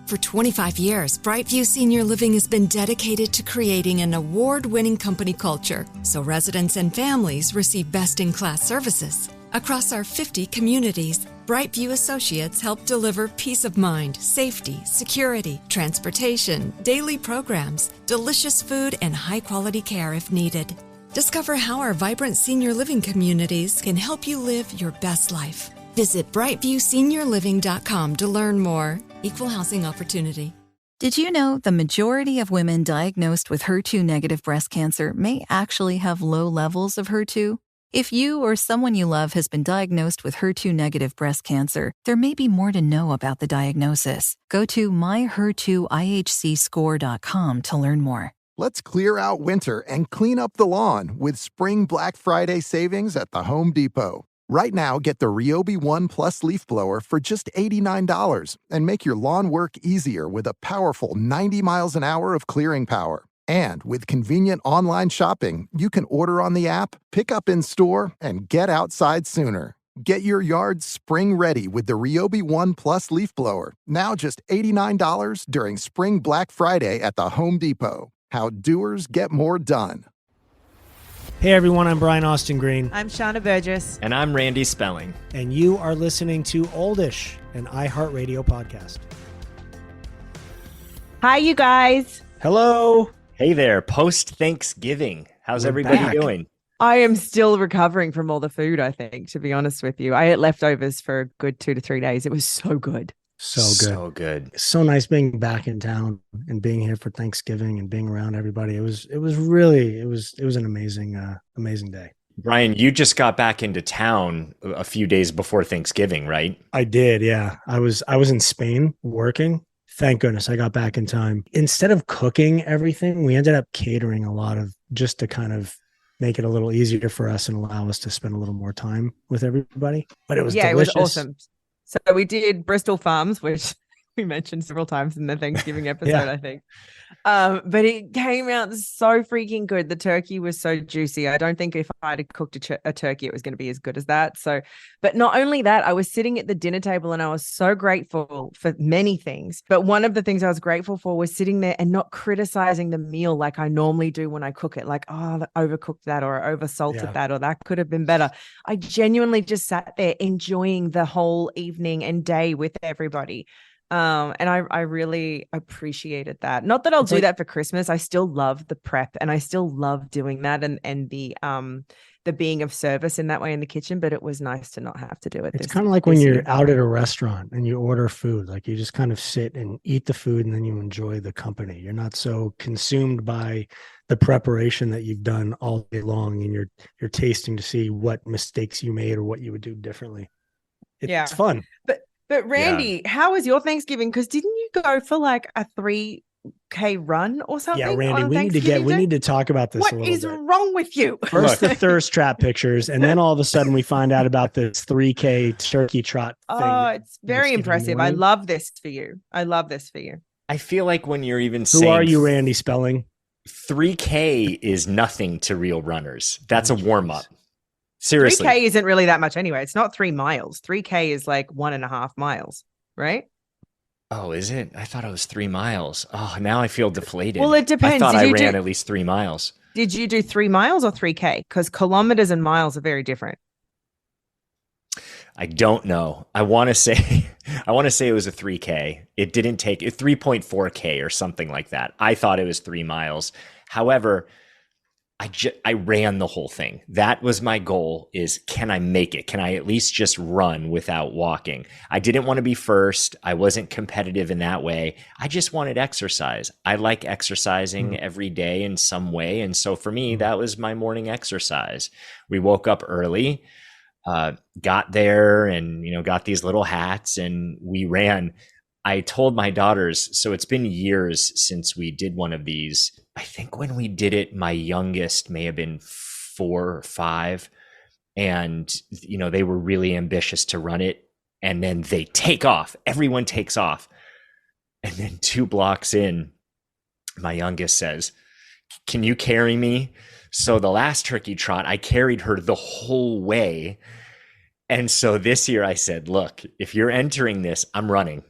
For 25 years, Brightview Senior Living has been dedicated to creating an award-winning company culture so residents and families receive best-in-class services. Across our 50 communities, Brightview associates help deliver peace of mind, safety, security, transportation, daily programs, delicious food, and high-quality care if needed. Discover how our vibrant senior living communities can help you live your best life. Visit brightviewseniorliving.com to learn more. Equal housing opportunity. Did you know the majority of women diagnosed with HER2-negative breast cancer may actually have low levels of HER2? If you or someone you love has been diagnosed with HER2-negative breast cancer, there may be more to know about the diagnosis. Go to myher2ihcscore.com to learn more. Let's clear out winter and clean up the lawn with Spring Black Friday savings at the Home Depot. Right now, get the Ryobi One Plus leaf blower for just $89 and make your lawn work easier with a powerful 90 miles an hour of clearing power. And with convenient online shopping, you can order on the app, pick up in store, and get outside sooner. Get your yard spring ready with the Ryobi One Plus leaf blower, now just $89 during Spring Black Friday at the Home Depot. How doers get more done. Hey everyone, I'm Brian Austin Green. I'm Sharna Burgess. And I'm Randy Spelling. And you are listening to Oldish, an iHeartRadio podcast. Hi, you guys. Hello. Hey there, post-Thanksgiving. How's everybody doing? I am still recovering from all the food, I think, to be honest with you. I ate leftovers for a good 2 to 3 days. It was so good. So good. So nice being back in town and being here for Thanksgiving and being around everybody. It was an amazing day. Brian, you just got back into town a few days before Thanksgiving, right? I did, yeah. I was in Spain working. Thank goodness I got back in time. Instead of cooking everything, we ended up catering a lot of, just to kind of make it a little easier for us and allow us to spend a little more time with everybody. But it was delicious. It was awesome. So we did Bristol Farms, which we mentioned several times in the Thanksgiving episode, I think. But it came out so freaking good. The turkey was so juicy. I don't think if I had cooked a turkey, it was going to be as good as that. So, but not only that, I was sitting at the dinner table and I was so grateful for many things. But one of the things I was grateful for was sitting there and not criticizing the meal like I normally do when I cook it. Like, oh, I overcooked that, or I oversalted that, or that could have been better. I genuinely just sat there enjoying the whole evening and day with everybody. And I really appreciated that. Not that I'll do that for Christmas. I still love the prep and I still love doing that and the being of service in that way in the kitchen, but it was nice to not have to do it. It's kind of like when you're out at a restaurant and you order food, like you just kind of sit and eat the food and then you enjoy the company. You're not so consumed by the preparation that you've done all day long, and you're tasting to see what mistakes you made or what you would do differently. It's fun. But Randy, how was your Thanksgiving? Because didn't you go for like a 3K run or something? Yeah, Randy, we need to talk about this a little bit. What is wrong with you? First the thirst trap pictures, and then all of a sudden we find out about this 3K turkey trot thing. Oh, it's very impressive. Morning. I love this for you. I feel like when you're even saying... Who are you, Randy Spelling? 3K is nothing to real runners. That's a warm-up. Seriously. 3K isn't really that much anyway. It's not 3 miles. 3K is like 1.5 miles, right? Oh, is it? I thought it was 3 miles. Oh, now I feel deflated. Well, it depends. I thought I ran at least 3 miles. Did you do 3 miles or 3K? Because kilometers and miles are very different. I don't know. I want to say it was a 3K. It didn't take 3.4K or something like that. I thought it was 3 miles. However, I ran the whole thing. That was my goal, is can I make it? Can I at least just run without walking? I didn't want to be first. I wasn't competitive in that way. I just wanted exercise. I like exercising every day in some way. And so for me, that was my morning exercise. We woke up early, got there and, got these little hats and we ran. I told my daughters, so it's been years since we did one of these. I think when we did it, my youngest may have been 4 or 5. And, they were really ambitious to run it. And then they take off. Everyone takes off. And then 2 blocks in, my youngest says, "Can you carry me?" So the last turkey trot, I carried her the whole way. And so this year I said, look, if you're entering this, I'm running.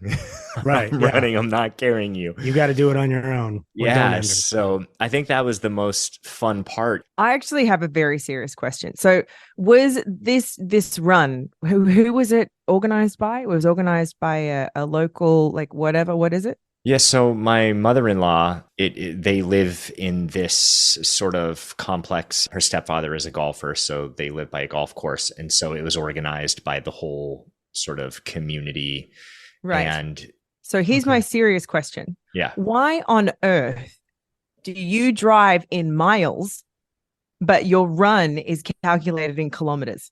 Right. I'm running. I'm not carrying you. You got to do it on your own. Yeah. So I think that was the most fun part. I actually have a very serious question. So was this run, who was it organized by? It was organized by a local, like whatever. What is it? Yeah, so my mother-in-law, they live in this sort of complex. Her stepfather is a golfer, so they live by a golf course. And so it was organized by the whole sort of community. Right. And so here's my serious question. Yeah. Why on earth do you drive in miles, but your run is calculated in kilometers?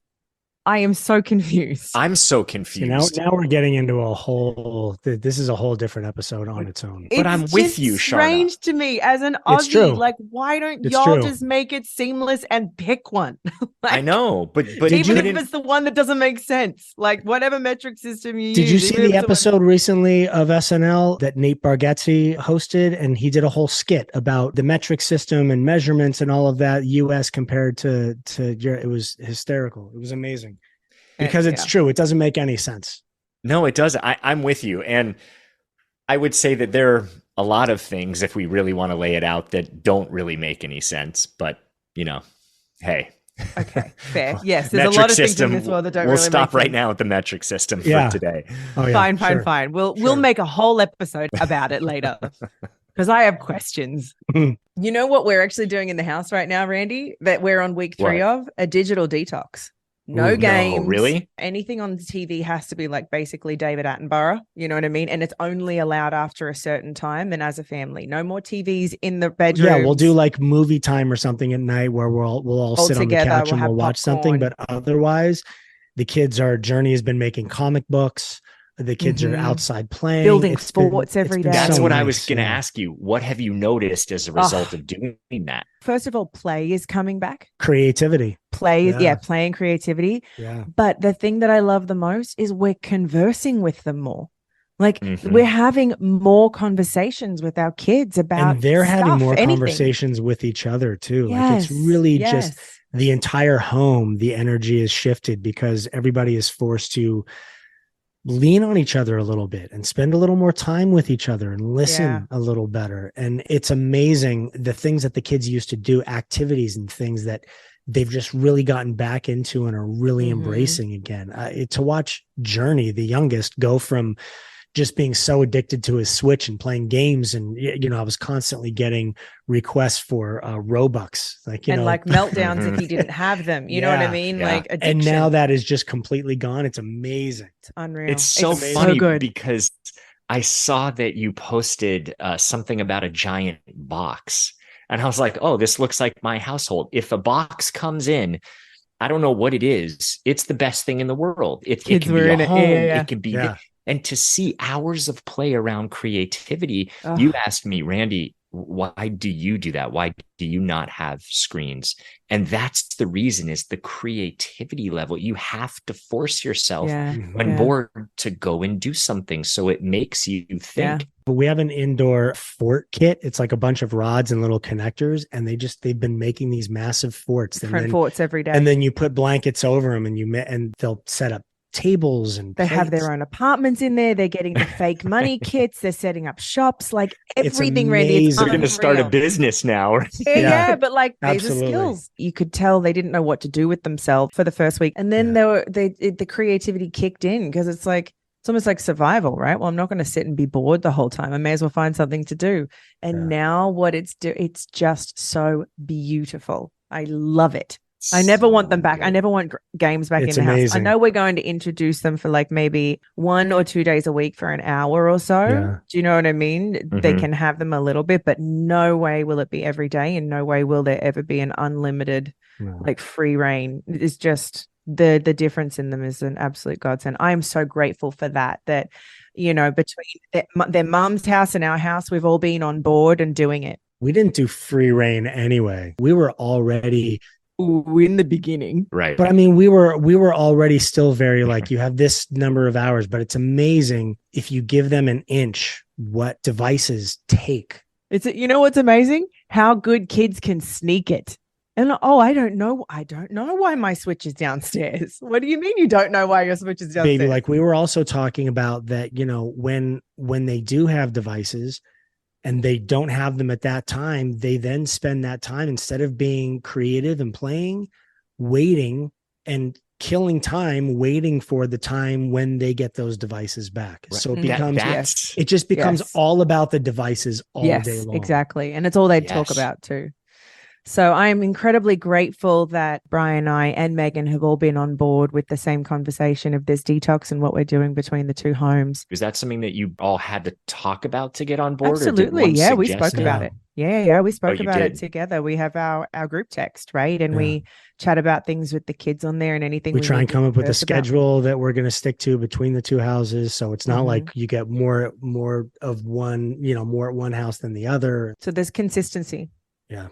I am so confused. I'm so confused. See, now we're getting into a whole. This is a whole different episode on its own. But I'm with you, Sharna. It's strange to me as an It's Aussie. true. Like, why don't It's y'all true. just make it seamless and pick one? Like, I know, but even if it's the one that doesn't make sense, like whatever metric system you use. Did you see even the if episode recently of SNL that Nate Bargatze hosted? And he did a whole skit about the metric system and measurements and all of that, US compared to Europe. It was hysterical. It was amazing. Because it's true. It doesn't make any sense. No, it doesn't. I'm with you. And I would say that there are a lot of things, if we really want to lay it out, that don't really make any sense. But, hey. Okay, fair. Yes, there's a lot of things in this world that don't really make sense. We'll stop right now at the metric system for today. Oh, yeah, fine. We'll make a whole episode about it later. Because I have questions. You know what we're actually doing in the house right now, Randy? That we're on week 3 of? A digital detox. No games. No, really? Anything on the TV has to be like basically David Attenborough. You know what I mean? And it's only allowed after a certain time and as a family. No more TVs in the bedroom. Yeah, we'll do like movie time or something at night where we'll all sit on the couch and we'll watch something. But otherwise, the kids, our journey has been making comic books. The kids are outside playing, building sports every day. That's what I was going to ask you. What have you noticed as a result of doing that? First of all, play is coming back. Creativity. Play and creativity. Yeah. But the thing that I love the most is we're conversing with them more. Like we're having more conversations with our kids about, and they're having more conversations with each other too. Yes, like it's really just the entire home. The energy is shifted because everybody is forced to lean on each other a little bit and spend a little more time with each other and listen a little better. And it's amazing the things that the kids used to do, activities and things that they've just really gotten back into and are really embracing again. To watch Journey, the youngest, go from just being so addicted to his Switch and playing games. And, I was constantly getting requests for Robux, like meltdowns if he didn't have them. You know what I mean? Yeah. Like addiction. And now that is just completely gone. It's amazing. It's unreal. It's so funny because I saw that you posted something about a giant box. And I was like, oh, this looks like my household. If a box comes in, I don't know what it is. It's the best thing in the world. It can be a home. It can be... And to see hours of play around creativity, you asked me, Randy, why do you do that? Why do you not have screens? And that's the reason, is the creativity level. You have to force yourself when bored to go and do something. So it makes you think. But we have an indoor fort kit. It's like a bunch of rods and little connectors. And they've been making these massive forts. Different forts every day. And then you put blankets over them and they'll set up tables and they have their own apartments in there. They're getting the fake money kits. They're setting up shops, like everything. Randy, they're going to start a business now. But like these are skills. You could tell they didn't know what to do with themselves for the first week, and then the creativity kicked in because it's almost like survival, right? Well, I'm not going to sit and be bored the whole time. I may as well find something to do. And now it's just so beautiful. I love it. I never want them back. I never want games back in the house. I know we're going to introduce them for like maybe 1 or 2 days a week for an hour or so. Yeah. Do you know what I mean? They can have them a little bit, but no way will it be every day, and no way will there ever be an unlimited like free reign. It's just the difference in them is an absolute godsend. I am so grateful for that between their mom's house and our house, we've all been on board and doing it. We didn't do free reign anyway. We were already in the beginning, right? But I mean, we were already still very like, you have this number of hours, but it's amazing if you give them an inch what devices take. What's amazing? How good kids can sneak it. And I don't know why my switch is downstairs. What do you mean you don't know why your switch is downstairs? Baby, like we were also talking about that, you know, when they do have devices and they don't have them at that time, they then spend that time, instead of being creative and playing, waiting and killing time, waiting for the time when they get those devices back. Right. So it becomes, it just becomes all about the devices all day long. Exactly. And it's all they talk about too. So I am incredibly grateful that Brian and I and Megan have all been on board with the same conversation of this detox and what we're doing between the two homes. Is that something that you all had to talk about to get on board? Absolutely. Yeah, we spoke about it. Yeah, we spoke about did? It together. We have our group text, right? And we chat about things with the kids on there and anything. We try and come up with a schedule that we're going to stick to between the two houses. So it's not like you get more of one, you know, more at one house than the other. So there's consistency. Yeah.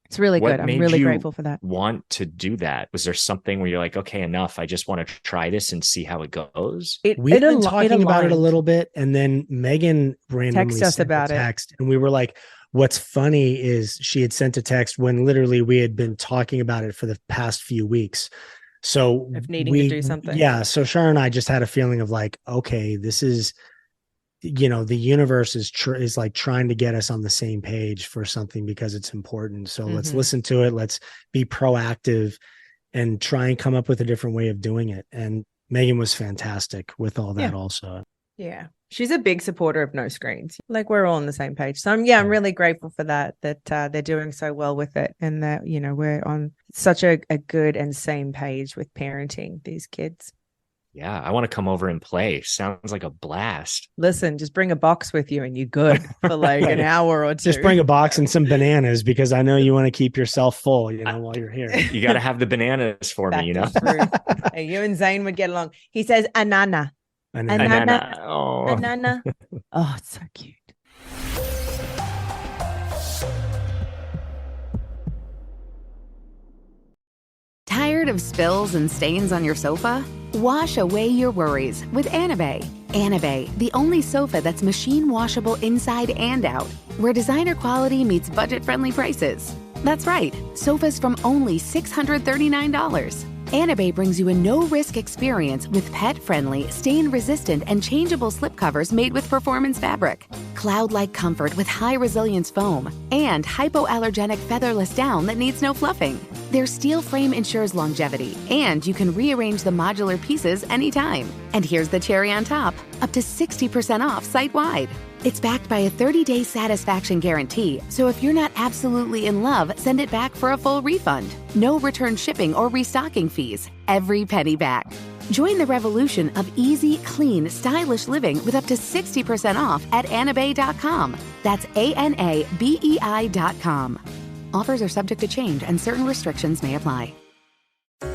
It's really good. I'm really grateful for that. Want to do that? Was there something where you're like, okay, enough. I just want to try this and see how it goes. We've been talking about it a little bit, and then Megan randomly texted us about it, and we were like, what's funny is she had sent a text when literally we had been talking about it for the past few weeks. So if needing to do something. Yeah. So Sharna and I just had a feeling of like, okay, this is, you know, the universe is like trying to get us on the same page for something because it's important. So let's listen to it. Let's be proactive and try and come up with a different way of doing it. And Megan was fantastic with all that also. Yeah. She's a big supporter of no screens. Like we're all on the same page. So I'm really grateful for that they're doing so well with it. And that, you know, we're on such a good and same page with parenting these kids. Yeah, I want to come over and play. Sounds like a blast. Listen, just bring a box with you and you're good for like an hour or two. Just bring a box and some bananas because I know you want to keep yourself full, you know, while you're here. You got to have the bananas for me, you know. Hey, you and Zane would get along. He says, anana. Anana. Oh. Anana. Oh, it's so cute. Tired of spills and stains on your sofa? Wash away your worries with Anabay. Anabay, the only sofa that's machine washable inside and out, where designer quality meets budget-friendly prices. That's right, sofas from only $639. Anabay brings you a no-risk experience with pet-friendly, stain-resistant, and changeable slipcovers made with performance fabric, cloud-like comfort with high-resilience foam, and hypoallergenic featherless down that needs no fluffing. Their steel frame ensures longevity, and you can rearrange the modular pieces anytime. And here's the cherry on top, up to 60% off site-wide. It's backed by a 30-day satisfaction guarantee, so if you're not absolutely in love, send it back for a full refund. No return shipping or restocking fees. Every penny back. Join the revolution of easy, clean, stylish living with up to 60% off at anabay.com. That's ANABEI.com. Offers are subject to change and certain restrictions may apply.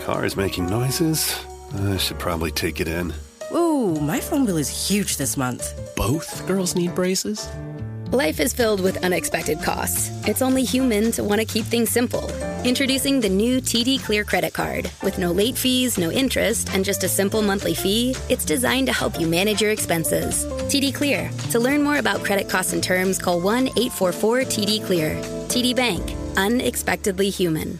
Car is making noises. I should probably take it in. Ooh, my phone bill is huge this month. Both girls need braces? Life is filled with unexpected costs. It's only human to want to keep things simple. Introducing the new TD Clear credit card. With no late fees, no interest, and just a simple monthly fee, it's designed to help you manage your expenses. TD Clear. To learn more about credit costs and terms, call 1-844-TD-CLEAR. TD Bank. Unexpectedly human.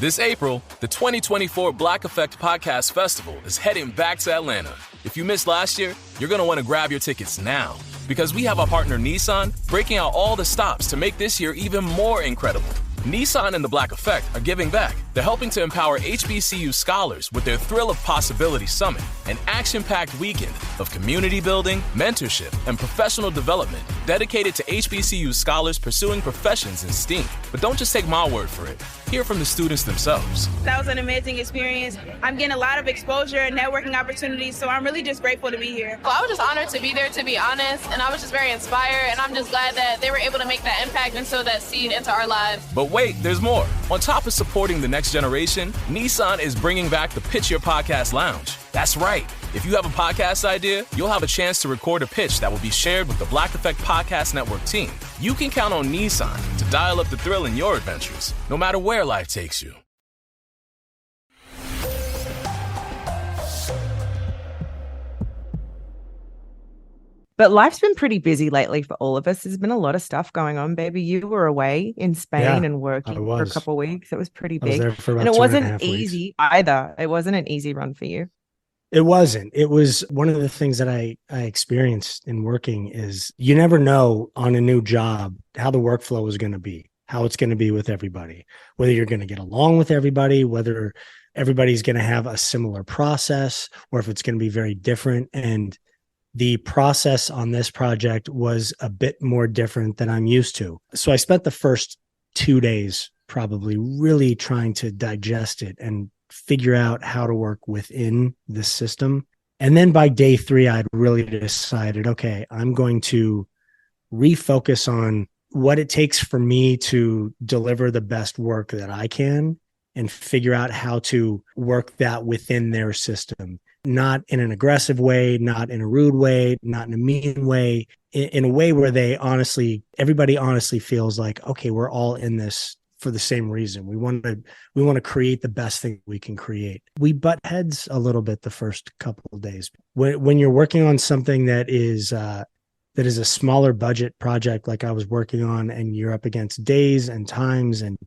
This April, the 2024 Black Effect Podcast Festival is heading back to Atlanta. If you missed last year, you're going to want to grab your tickets now because we have our partner Nissan breaking out all the stops to make this year even more incredible. Nissan and the Black Effect are giving back. They're helping to empower HBCU scholars with their Thrill of Possibility Summit, an action-packed weekend of community building, mentorship, and professional development dedicated to HBCU scholars pursuing professions in STEAM. But don't just take my word for it. Hear from the students themselves. That was an amazing experience. I'm getting a lot of exposure and networking opportunities, so I'm really just grateful to be here. Well, I was just honored to be there, to be honest, and I was just very inspired, and I'm just glad that they were able to make that impact and sow that seed into our lives. But wait, there's more. On top of supporting the next generation, Nissan is bringing back the Pitch Your Podcast Lounge. That's right. If you have a podcast idea, you'll have a chance to record a pitch that will be shared with the Black Effect Podcast Network team. You can count on Nissan to dial up the thrill in your adventures, no matter where life takes you. But life's been pretty busy lately for all of us. There's been a lot of stuff going on, baby. You were away in Spain and working for a couple of weeks. It was pretty big. I was there for about and it 2.5 wasn't weeks. easy either. It wasn't an easy run for you. It wasn't. It was one of the things that I experienced in working is you never know on a new job how the workflow is going to be, how it's going to be with everybody, whether you're going to get along with everybody, whether everybody's going to have a similar process, or if it's going to be very different. And the process on this project was a bit more different than I'm used to. So I spent the first 2 days probably really trying to digest it and figure out how to work within the system. And then by day 3, I'd really decided, okay, I'm going to refocus on what it takes for me to deliver the best work that I can and figure out how to work that within their system, not in an aggressive way, not in a rude way, not in a mean way, in a way where everybody honestly feels like, okay, we're all in this for the same reason. We want to create the best thing we can create. We butt heads a little bit the first couple of days. When you're working on something that is a smaller budget project like I was working on, and you're up against days and times, and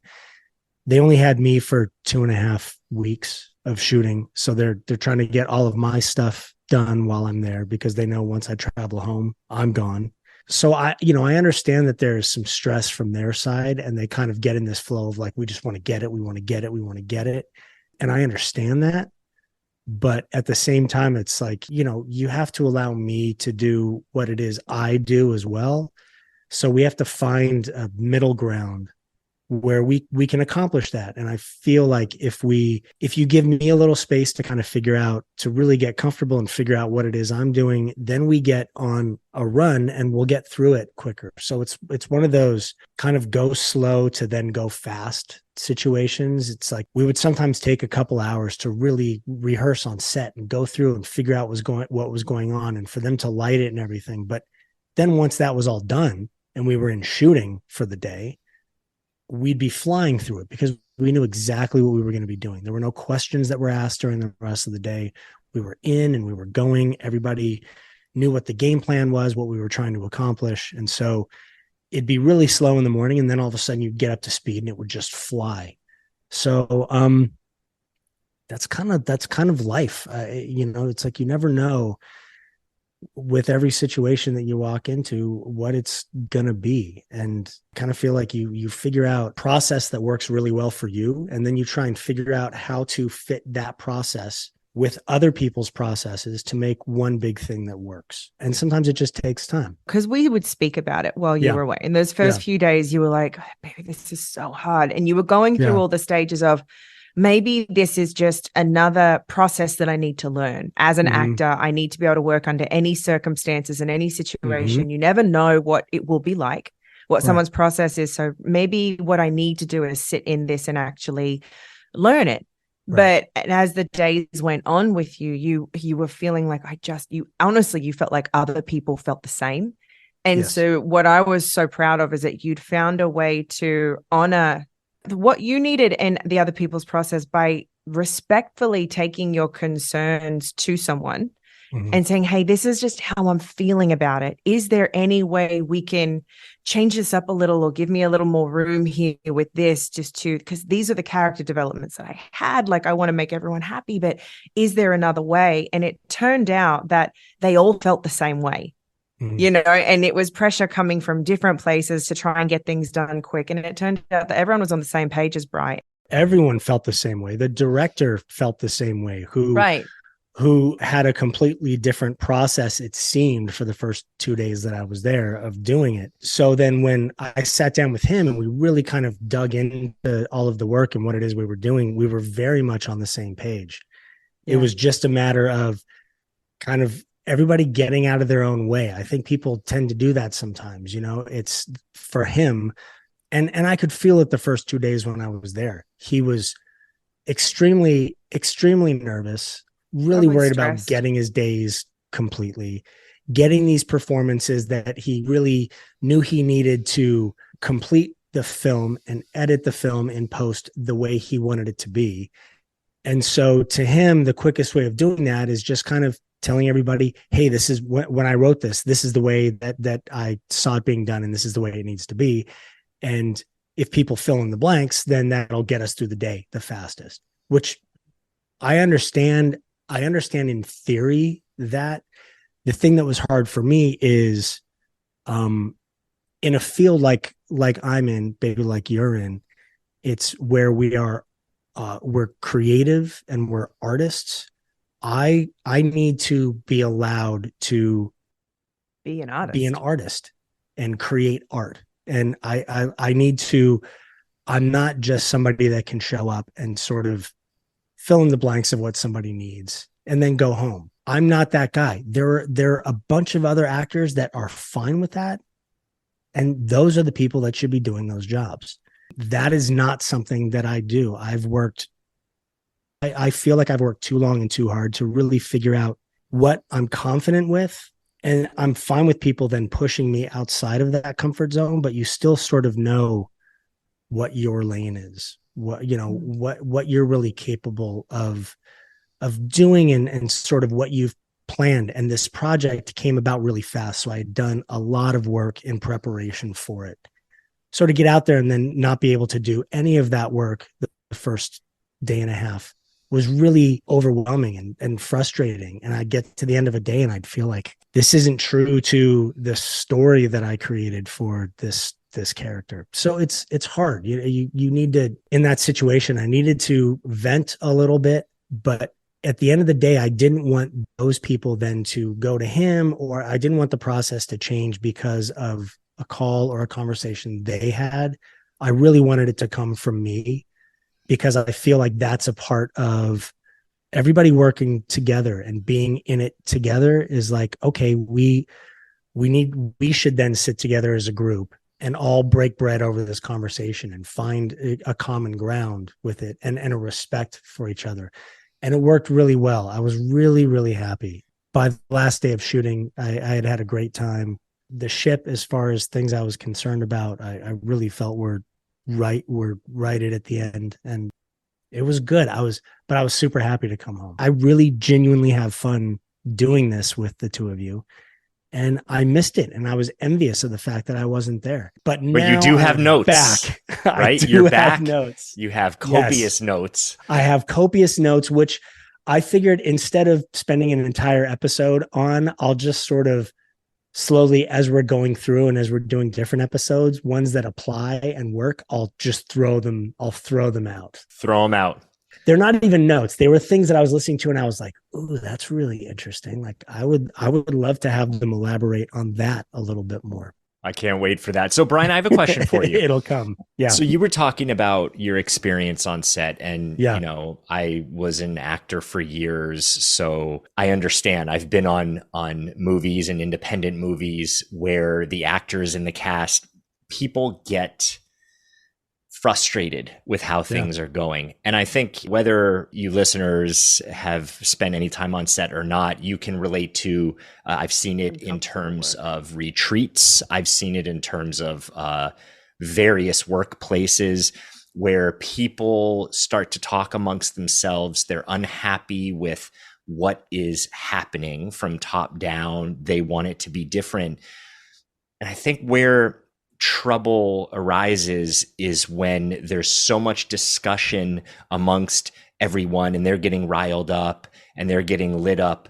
they only had me for 2.5 weeks of shooting. So they're trying to get all of my stuff done while I'm there, because they know once I travel home, I'm gone. So I understand that there's some stress from their side, and they kind of get in this flow of like, we just want to get it. We want to get it. We want to get it. And I understand that. But at the same time, it's like, you have to allow me to do what it is I do as well. So we have to find a middle ground where we can accomplish that. And I feel like if you give me a little space to kind of figure out, to really get comfortable and figure out what it is I'm doing, then we get on a run and we'll get through it quicker. So it's one of those kind of go slow to then go fast situations. It's like we would sometimes take a couple hours to really rehearse on set and go through and figure out what was going on, and for them to light it and everything. But then once that was all done and we were in shooting for the day, we'd be flying through it because we knew exactly what we were going to be doing. There were no questions that were asked during the rest of the day. We were in and we were going. Everybody knew what the game plan was, what we were trying to accomplish. And so it'd be really slow in the morning, and then all of a sudden you'd get up to speed and it would just fly. So that's kind of life. It's like you never know with every situation that you walk into what it's going to be, and kind of feel like you figure out process that works really well for you. And then you try and figure out how to fit that process with other people's processes to make one big thing that works. And sometimes it just takes time. Because we would speak about it while you were away. In those first few days, you were like, oh, baby, this is so hard. And you were going through all the stages of, maybe this is just another process that I need to learn. As an actor, I need to be able to work under any circumstances in any situation. You never know what it will be like, what someone's process is. So maybe what I need to do is sit in this and actually learn it. But as the days went on with you, you were feeling like you felt like other people felt the same. And so what I was so proud of is that you'd found a way to honor what you needed in the other people's process by respectfully taking your concerns to someone and saying, hey, this is just how I'm feeling about it. Is there any way we can change this up a little, or give me a little more room here with this, because these are the character developments that I had. Like, I want to make everyone happy, but is there another way? And it turned out that they all felt the same way. And it was pressure coming from different places to try and get things done quick. And it turned out that everyone was on the same page as Brian. Everyone felt the same way. The director felt the same way, who had a completely different process, it seemed, for the first 2 days that I was there of doing it. So then when I sat down with him and we really kind of dug into all of the work and what it is we were doing, we were very much on the same page. It was just a matter of kind of everybody getting out of their own way. I think people tend to do that sometimes, it's for him. And I could feel it the first 2 days when I was there. He was extremely, extremely nervous, really worried about getting his days completely, getting these performances that he really knew he needed to complete the film and edit the film in post the way he wanted it to be. And so to him, the quickest way of doing that is just kind of telling everybody, hey, this is when I wrote this is the way that I saw it being done, and this is the way it needs to be. And if people fill in the blanks, then that'll get us through the day the fastest, which I understand. I understand in theory. That the thing that was hard for me is in a field like I'm in, maybe like you're in, it's where we're creative and we're artists. I need to be allowed to be an artist and create art. And I need to, I'm not just somebody that can show up and sort of fill in the blanks of what somebody needs and then go home. I'm not that guy. There are a bunch of other actors that are fine with that. And those are the people that should be doing those jobs. That is not something that I do. I feel like I've worked too long and too hard to really figure out what I'm confident with. And I'm fine with people then pushing me outside of that comfort zone, but you still sort of know what your lane is, what you're really capable of doing and sort of what you've planned. And this project came about really fast. So I had done a lot of work in preparation for it. So to get out there and then not be able to do any of that work the first day and a half was really overwhelming and frustrating. And I'd get to the end of a day and I'd feel like this isn't true to the story that I created for this character. So it's hard. You need to, in that situation, I needed to vent a little bit, but at the end of the day, I didn't want those people then to go to him, or I didn't want the process to change because of a call or a conversation they had. I really wanted it to come from me, because I feel like that's a part of everybody working together and being in it together is like, okay, we should then sit together as a group and all break bread over this conversation and find a common ground with it and a respect for each other. And it worked really well. I was really, really happy. By the last day of shooting, I had a great time. The ship, as far as things I was concerned about, I really felt were righted at the end, and it was good. I was super happy to come home. I really genuinely have fun doing this with the two of you, and I missed it, and I was envious of the fact that I wasn't there. But now you do have notes, back. right? You're back. Notes. You have copious notes. I have copious notes, which I figured instead of spending an entire episode on, I'll just sort of slowly, as we're going through and as we're doing different episodes, ones that apply and work, I'll just throw them out. Throw them out. They're not even notes. They were things that I was listening to and I was like, ooh, that's really interesting. Like I would love to have them elaborate on that a little bit more. I can't wait for that. So Brian, I have a question for you. It'll come. Yeah. So you were talking about your experience on set, and I was an actor for years, so I understand. I've been on movies and independent movies where the actors in the cast, people get frustrated with how things are going. And I think whether you listeners have spent any time on set or not, you can relate to, I've seen it in terms of retreats. I've seen it in terms of various workplaces where people start to talk amongst themselves. They're unhappy with what is happening from top down. They want it to be different. And I think where trouble arises is when there's so much discussion amongst everyone and they're getting riled up and they're getting lit up,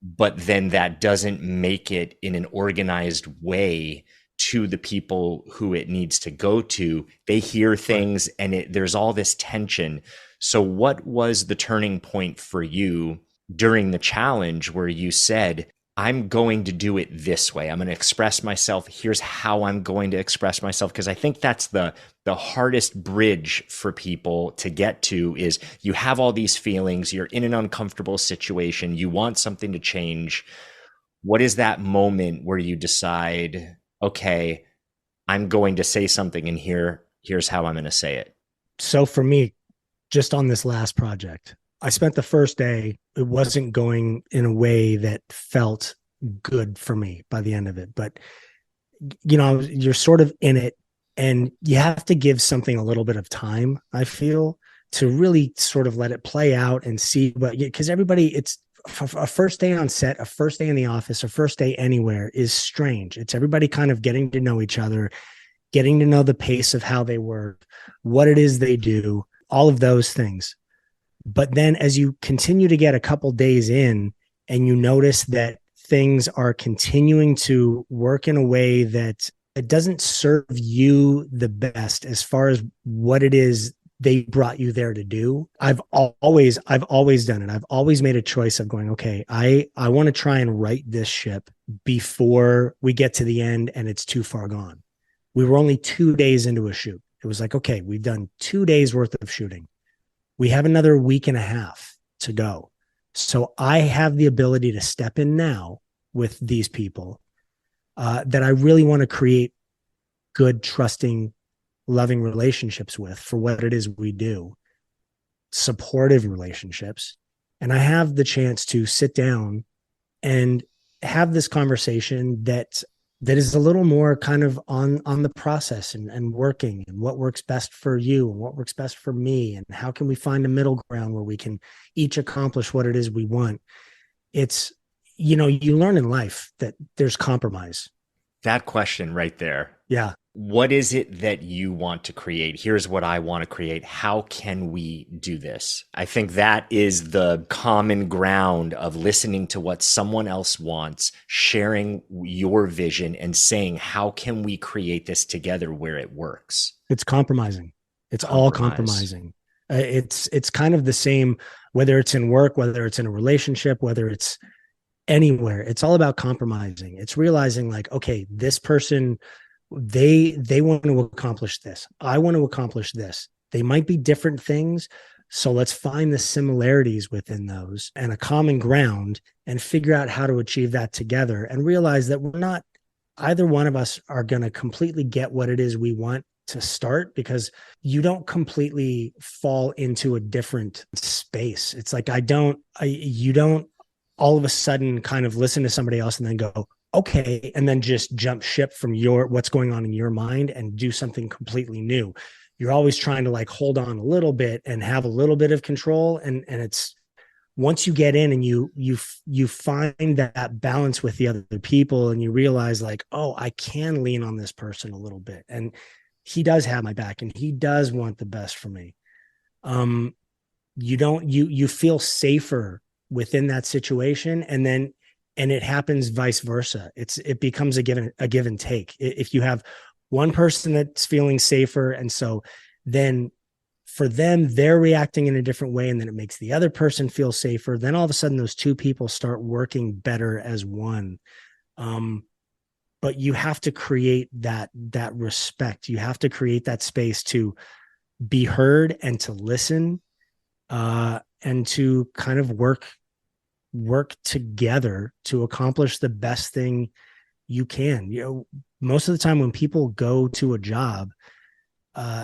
but then that doesn't make it in an organized way to the people who it needs to go to. They hear things and there's all this tension. So what was the turning point for you during the challenge where you said, I'm going to do it this way. I'm going to express myself. Here's how I'm going to express myself. Because I think that's the hardest bridge for people to get to is you have all these feelings. You're in an uncomfortable situation. You want something to change. What is that moment where you decide, okay, I'm going to say something and here's how I'm going to say it? So for me, just on this last project, I spent the first day, it wasn't going in a way that felt good for me by the end of it. But, you're sort of in it and you have to give something a little bit of time, I feel, to really sort of let it play out and see what, because everybody, it's a first day on set, a first day in the office, a first day anywhere is strange. It's everybody kind of getting to know each other, getting to know the pace of how they work, what it is they do, all of those things. But then as you continue to get a couple days in and you notice that things are continuing to work in a way that it doesn't serve you the best as far as what it is they brought you there to do. I've always done it. I've always made a choice of going, okay, I want to try and right this ship before we get to the end and it's too far gone. We were only 2 days into a shoot. It was like, okay, we've done 2 days worth of shooting. We have another week and a half to go. So I have the ability to step in now with these people that I really want to create good, trusting, loving relationships with for what it is we do, supportive relationships. And I have the chance to sit down and have this conversation that is a little more kind of on the process and working and what works best for you and what works best for me. And how can we find a middle ground where we can each accomplish what it is we want? It's, you learn in life that there's compromise. That question right there. Yeah. What is it that you want to create? Here's what I want to create. How can we do this? I think that is the common ground of listening to what someone else wants, sharing your vision and saying, how can we create this together where it works? It's compromising. It's all compromising. It's kind of the same, whether it's in work, whether it's in a relationship, whether it's anywhere. It's all about compromising. It's realizing like, okay, this person, they want to accomplish this. I want to accomplish this. They might be different things. So let's find the similarities within those and a common ground and figure out how to achieve that together and realize that we're not, either one of us are going to completely get what it is we want to start, because you don't completely fall into a different space. It's like, you don't all of a sudden kind of listen to somebody else and then go, okay, and then just jump ship from what's going on in your mind and do something completely new. You're always trying to like hold on a little bit and have a little bit of control. And it's once you get in and you find that balance with the other people and you realize like, oh, I can lean on this person a little bit. And he does have my back and he does want the best for me. You feel safer within that situation. And it happens vice versa. It becomes a give and take. If you have one person that's feeling safer, and so then for them, they're reacting in a different way, and then it makes the other person feel safer. Then all of a sudden, those two people start working better as one. But you have to create that respect. You have to create that space to be heard and to listen, and to kind of work together to accomplish the best thing you can. Most of the time when people go to a job,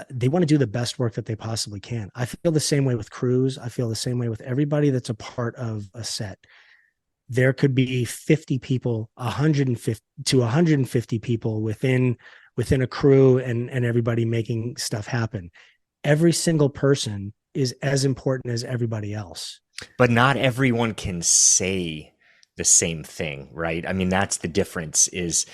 they want to do the best work that they possibly can. I feel the same way with crews. I feel the same way with everybody that's a part of a set. There could be 50 people, 150 to 150 people within a crew and everybody making stuff happen. Every single person is as important as everybody else. But not everyone can say the same thing, right? I mean, that's the difference, is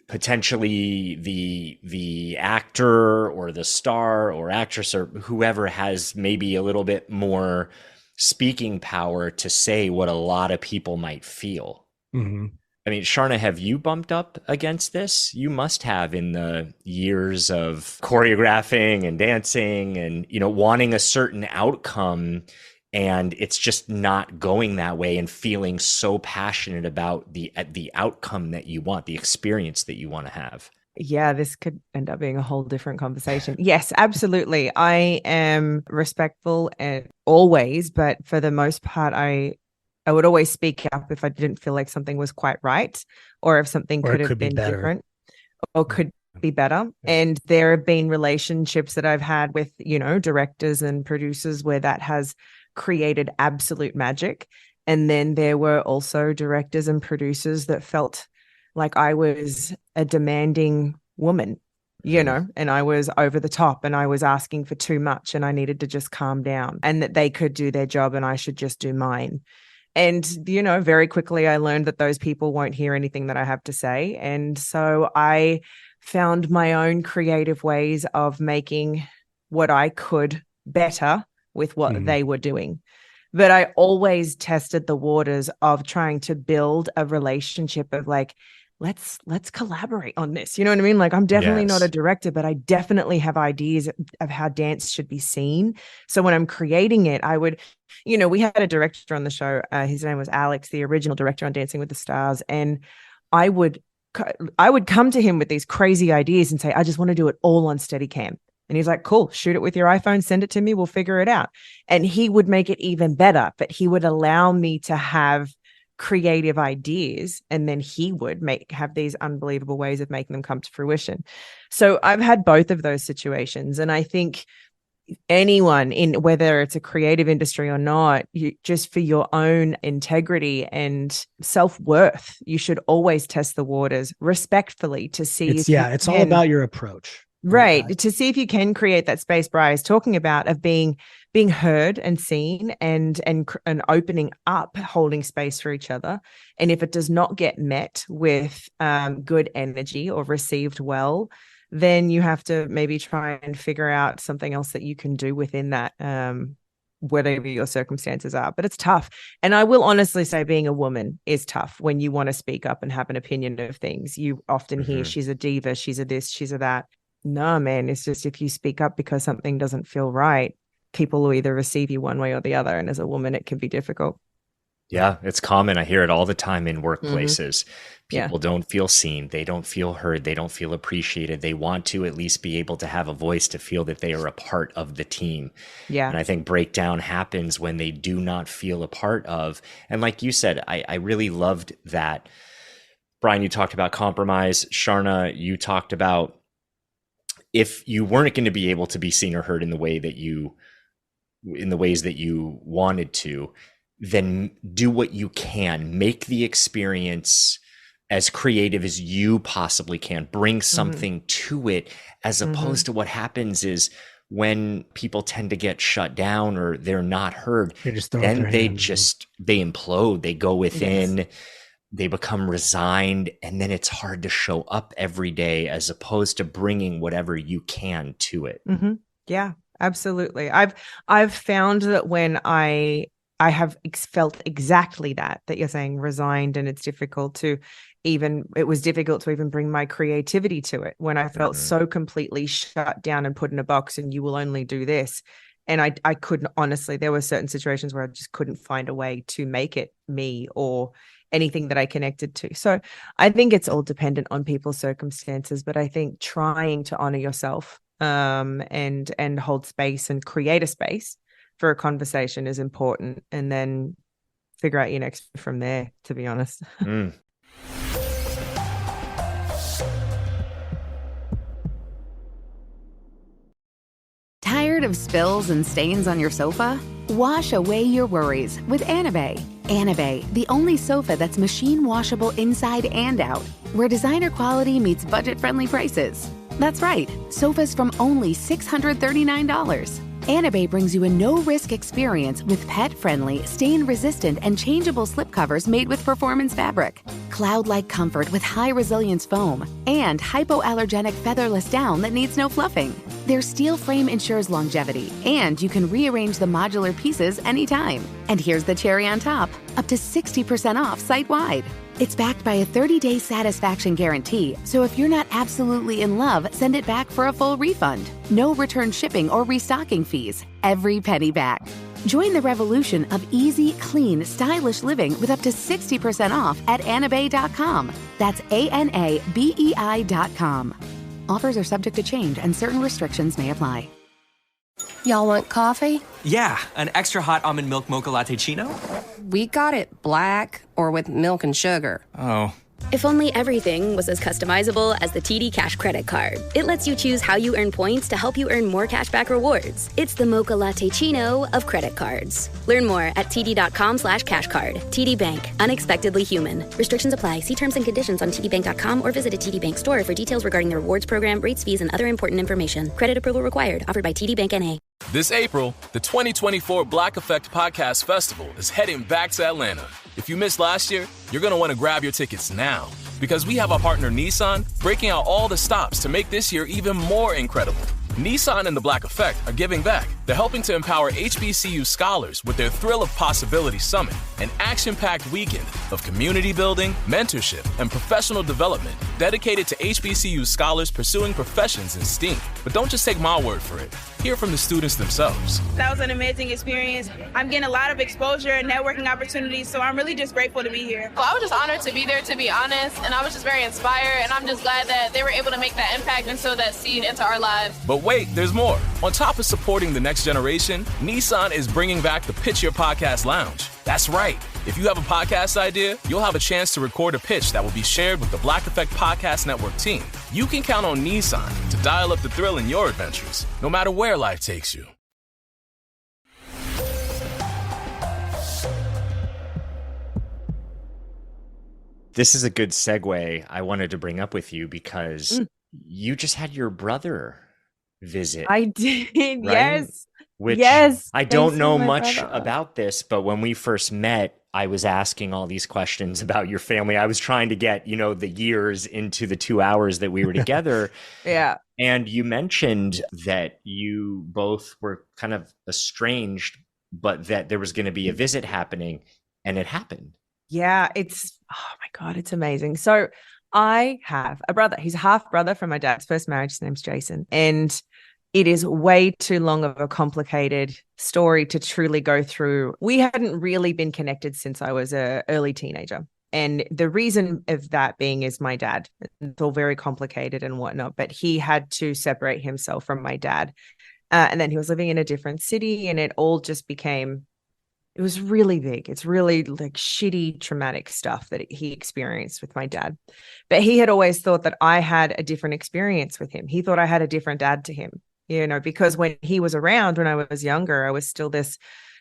potentially the actor or the star or actress or whoever has maybe a little bit more speaking power to say what a lot of people might feel. Mm-hmm. I mean, Sharna, have you bumped up against this? You must have, in the years of choreographing and dancing and, wanting a certain outcome, and it's just not going that way, and feeling so passionate about the outcome that you want, the experience that you want to have. Yeah, this could end up being a whole different conversation. Yes, absolutely. I am respectful and always, but for the most part, I would always speak up if I didn't feel like something was quite right, or if something could have been different or could be better. And there have been relationships that I've had with, directors and producers where that has created absolute magic. And then there were also directors and producers that felt like I was a demanding woman, and I was over the top and I was asking for too much and I needed to just calm down, and that they could do their job and I should just do mine. And, very quickly I learned that those people won't hear anything that I have to say. And so I found my own creative ways of making what I could better with what they were doing. But I always tested the waters of trying to build a relationship of like, let's collaborate on this. You know what I mean? Like, I'm definitely not a director, but I definitely have ideas of how dance should be seen. So when I'm creating it, I would, we had a director on the show. His name was Alex, the original director on Dancing with the Stars. And I would come to him with these crazy ideas and say, I just want to do it all on Steadicam. And he's like, cool, shoot it with your iPhone, send it to me, we'll figure it out. And he would make it even better, but he would allow me to have creative ideas, and then he would have these unbelievable ways of making them come to fruition. So I've had both of those situations. And I think anyone, in whether it's a creative industry or not, just for your own integrity and self-worth, you should always test the waters respectfully to see it's all about your approach. Right. To see if you can create that space Brian is talking about, of being heard and seen and opening up, holding space for each other. And if it does not get met with good energy or received well, then you have to maybe try and figure out something else that you can do within that, whatever your circumstances are. But it's tough. And I will honestly say being a woman is tough when you want to speak up and have an opinion of things. You often hear she's a diva, she's a this, she's a that. No, man, it's just if you speak up because something doesn't feel right, people will either receive you one way or the other. And as a woman, it can be difficult. Yeah, it's common. I hear it all the time in workplaces. People don't feel seen. They don't feel heard. They don't feel appreciated. They want to at least be able to have a voice, to feel that they are a part of the team. Yeah. And I think breakdown happens when they do not feel a part of. And like you said, I really loved that. Brian, you talked about compromise. Sharna, you talked about if you weren't going to be able to be seen or heard in the ways that you wanted to, then do what you can. Make the experience as creative as you possibly can. Bring something to it, as opposed to what happens is when people tend to get shut down or they're not heard, then they implode. They go within. They become resigned, and then it's hard to show up every day, as opposed to bringing whatever you can to it. Yeah, absolutely. I've found that when I have felt exactly that you're saying, resigned, and it's difficult to it was difficult to even bring my creativity to it when I felt so completely shut down and put in a box, and you will only do this. And I couldn't, honestly, there were certain situations where I just couldn't find a way to make it me or anything that I connected to. So I think it's all dependent on people's circumstances, but I think trying to honor yourself and hold space and create a space for a conversation is important, and then figure out your next from there, to be honest. Tired of spills and stains on your sofa? Wash away your worries with Anabay. Anabay, the only sofa that's machine washable inside and out, where designer quality meets budget-friendly prices. That's right, sofas from only $639. Anabay brings you a no-risk experience with pet-friendly, stain-resistant, and changeable slipcovers made with performance fabric, cloud-like comfort with high-resilience foam, and hypoallergenic featherless down that needs no fluffing. Their steel frame ensures longevity, and you can rearrange the modular pieces anytime. And here's the cherry on top, up to 60% off site-wide. It's backed by a 30-day satisfaction guarantee, so if you're not absolutely in love, send it back for a full refund. No return shipping or restocking fees. Every penny back. Join the revolution of easy, clean, stylish living with up to 60% off at anabay.com. That's ANABEI.com. Offers are subject to change and certain restrictions may apply. Y'all want coffee? Yeah, an extra hot almond milk mocha latte chino? We got it black or with milk and sugar. Oh. If only everything was as customizable as the TD Cash credit card. It lets you choose how you earn points to help you earn more cashback rewards. It's the mocha latte chino of credit cards. Learn more at td.com/cashcard. TD Bank, unexpectedly human. Restrictions apply. See terms and conditions on tdbank.com or visit a TD Bank store for details regarding the rewards program, rates, fees, and other important information. Credit approval required. Offered by TD Bank N.A. This April, the 2024 Black Effect Podcast Festival is heading back to Atlanta. If you missed last year, you're going to want to grab your tickets now because we have our partner Nissan breaking out all the stops to make this year even more incredible. Nissan and the Black Effect are giving back. They're helping to empower HBCU scholars with their Thrill of Possibility Summit, an action-packed weekend of community building, mentorship, and professional development dedicated to HBCU scholars pursuing professions in STEAM. But don't just take my word for it. Hear from the students themselves. That was an amazing experience. I'm getting a lot of exposure and networking opportunities, so I'm really just grateful to be here. Well, I was just honored to be there, to be honest, and I was just very inspired, and I'm just glad that they were able to make that impact and sow that seed into our lives. But wait, there's more. On top of supporting the next generation, Nissan is bringing back the Pitch Your Podcast Lounge. That's right. If you have a podcast idea, you'll have a chance to record a pitch that will be shared with the Black Effect Podcast Network team. You can count on Nissan to dial up the thrill in your adventures, no matter where life takes you. This is a good segue I wanted to bring up with you because you just had your brother visit. I did, right? yes. Which yes. I don't know much about this, but when we first met, I was asking all these questions about your family. I was trying to get, the years into the 2 hours that we were together. Yeah. And you mentioned that you both were kind of estranged, but that there was going to be a visit happening, and it happened. Yeah, oh my God, it's amazing. So I have a brother. He's a half brother from my dad's first marriage. His name's Jason. And it is way too long of a complicated story to truly go through. We hadn't really been connected since I was an early teenager. And the reason of that being is my dad. It's all very complicated and whatnot, but he had to separate himself from my dad. And then he was living in a different city, and it all just became, it was really big. It's really like shitty, traumatic stuff that he experienced with my dad. But he had always thought that I had a different experience with him. He thought I had a different dad to him, because when he was around, when I was younger, I was still this,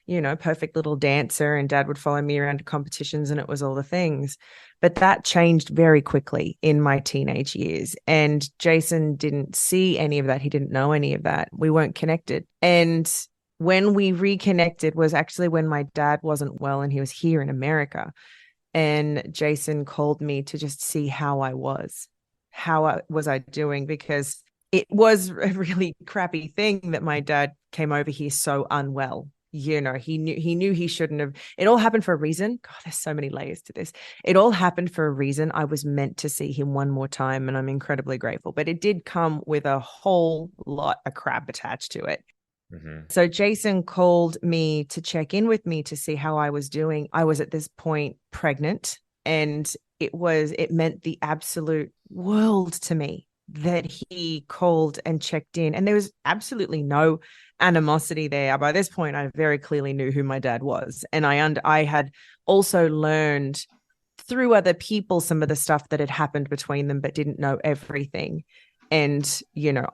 perfect little dancer, and dad would follow me around to competitions, and it was all the things. But that changed very quickly in my teenage years. And Jason didn't see any of that. He didn't know any of that. We weren't connected. And when we reconnected was actually when my dad wasn't well and he was here in America. And Jason called me to just see how I was. How was I doing? Because it was a really crappy thing that my dad came over here so unwell. He knew he shouldn't have. It all happened for a reason. God, there's so many layers to this. It all happened for a reason. I was meant to see him one more time, and I'm incredibly grateful. But it did come with a whole lot of crap attached to it. Mm-hmm. So Jason called me to check in with me to see how I was doing. I was at this point pregnant, and it meant the absolute world to me that he called and checked in. And there was absolutely no animosity there. By this point, I very clearly knew who my dad was. And I had also learned through other people some of the stuff that had happened between them, but didn't know everything. And,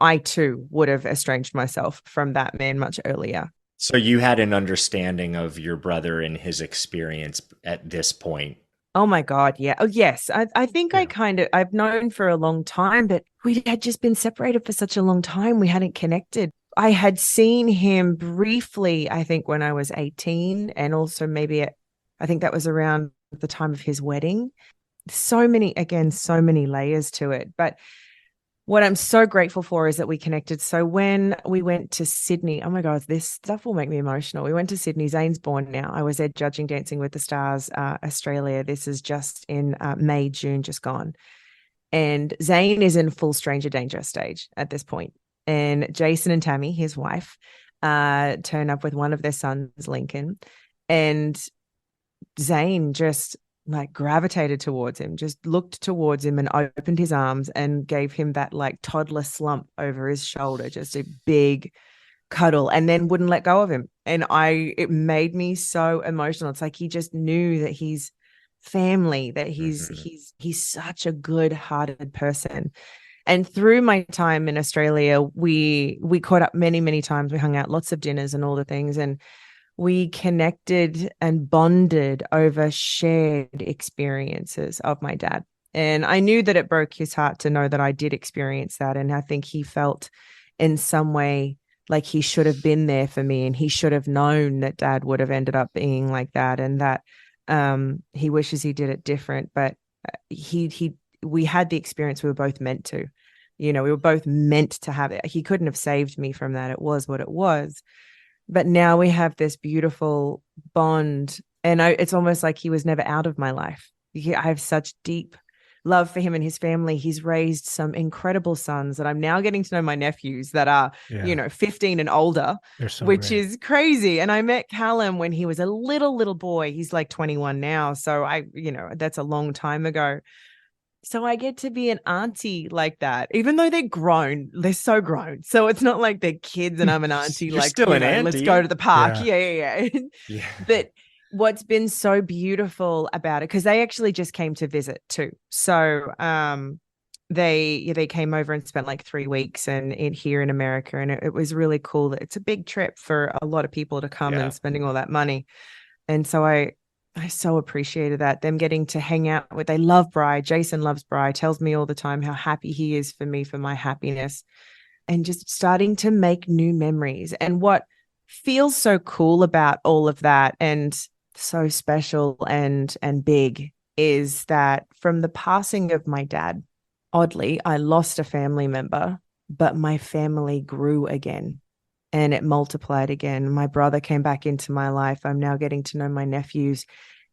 I too would have estranged myself from that man much earlier. So you had an understanding of your brother and his experience at this point. Oh my God. Yeah. Oh, yes. I think I've known for a long time, but we had just been separated for such a long time. We hadn't connected. I had seen him briefly, I think when I was 18, and also maybe I think that was around the time of his wedding. So many layers to it. But what I'm so grateful for is that we connected. So when we went to Sydney, oh my God, this stuff will make me emotional. We went to Sydney. Zane's born now. I was there judging Dancing with the Stars, Australia. This is just in May, June, just gone. And Zane is in full stranger danger stage at this point. And Jason and Tammy, his wife, turn up with one of their sons, Lincoln. And Zane just gravitated towards him, just looked towards him and opened his arms and gave him that toddler slump over his shoulder, just a big cuddle, and then wouldn't let go of him. And it made me so emotional. It's like he just knew that he's family, that he's such a good-hearted person. And through my time in Australia, we caught up many, many times. We hung out, lots of dinners and all the things. And we connected and bonded over shared experiences of my dad. And I knew that it broke his heart to know that I did experience that. And I think he felt in some way like he should have been there for me, and he should have known that dad would have ended up being like that, and that he wishes he did it different. But we had the experience we were both meant to. We were both meant to have it. He couldn't have saved me from that. It was what it was. But now we have this beautiful bond, and it's almost like he was never out of my life. I have such deep love for him and his family. He's raised some incredible sons that I'm now getting to know my nephews that are, 15 and older, which is crazy. And I met Callum when he was a little boy. He's like 21 now. So that's a long time ago. So I get to be an auntie like that, even though they're grown. They're so grown. So it's not like they're kids and I'm an auntie. You're still an auntie. Let's go to the park. Yeah. But what's been so beautiful about it, because they actually just came to visit too. So they came over and spent like 3 weeks here in America. And it was really cool. It's a big trip for a lot of people to come and spending all that money. And so I so appreciated that, them getting to hang out with, they love Bri. Jason loves Bri, tells me all the time how happy he is for me, for my happiness, and just starting to make new memories. And what feels so cool about all of that and so special and big is that from the passing of my dad, oddly, I lost a family member, but my family grew again. And it multiplied again. My brother came back into my life. I'm now getting to know my nephews.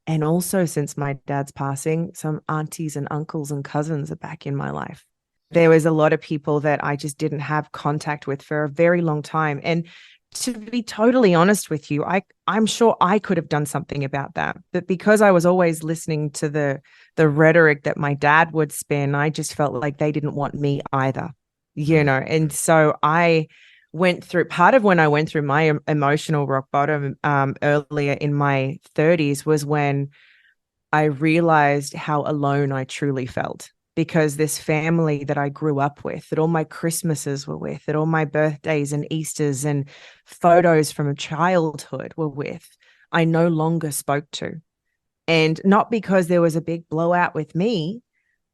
And also, since my dad's passing, some aunties and uncles and cousins are back in my life. There was a lot of people that I just didn't have contact with for a very long time. And to be totally honest with you, I'm sure I could have done something about that. But because I was always listening to the rhetoric that my dad would spin, I just felt like they didn't want me either, And so I went through, part of when I went through my emotional rock bottom earlier in my 30s was when I realized how alone I truly felt, because this family that I grew up with, that all my Christmases were with, that all my birthdays and Easters and photos from childhood were with, I no longer spoke to. And not because there was a big blowout with me,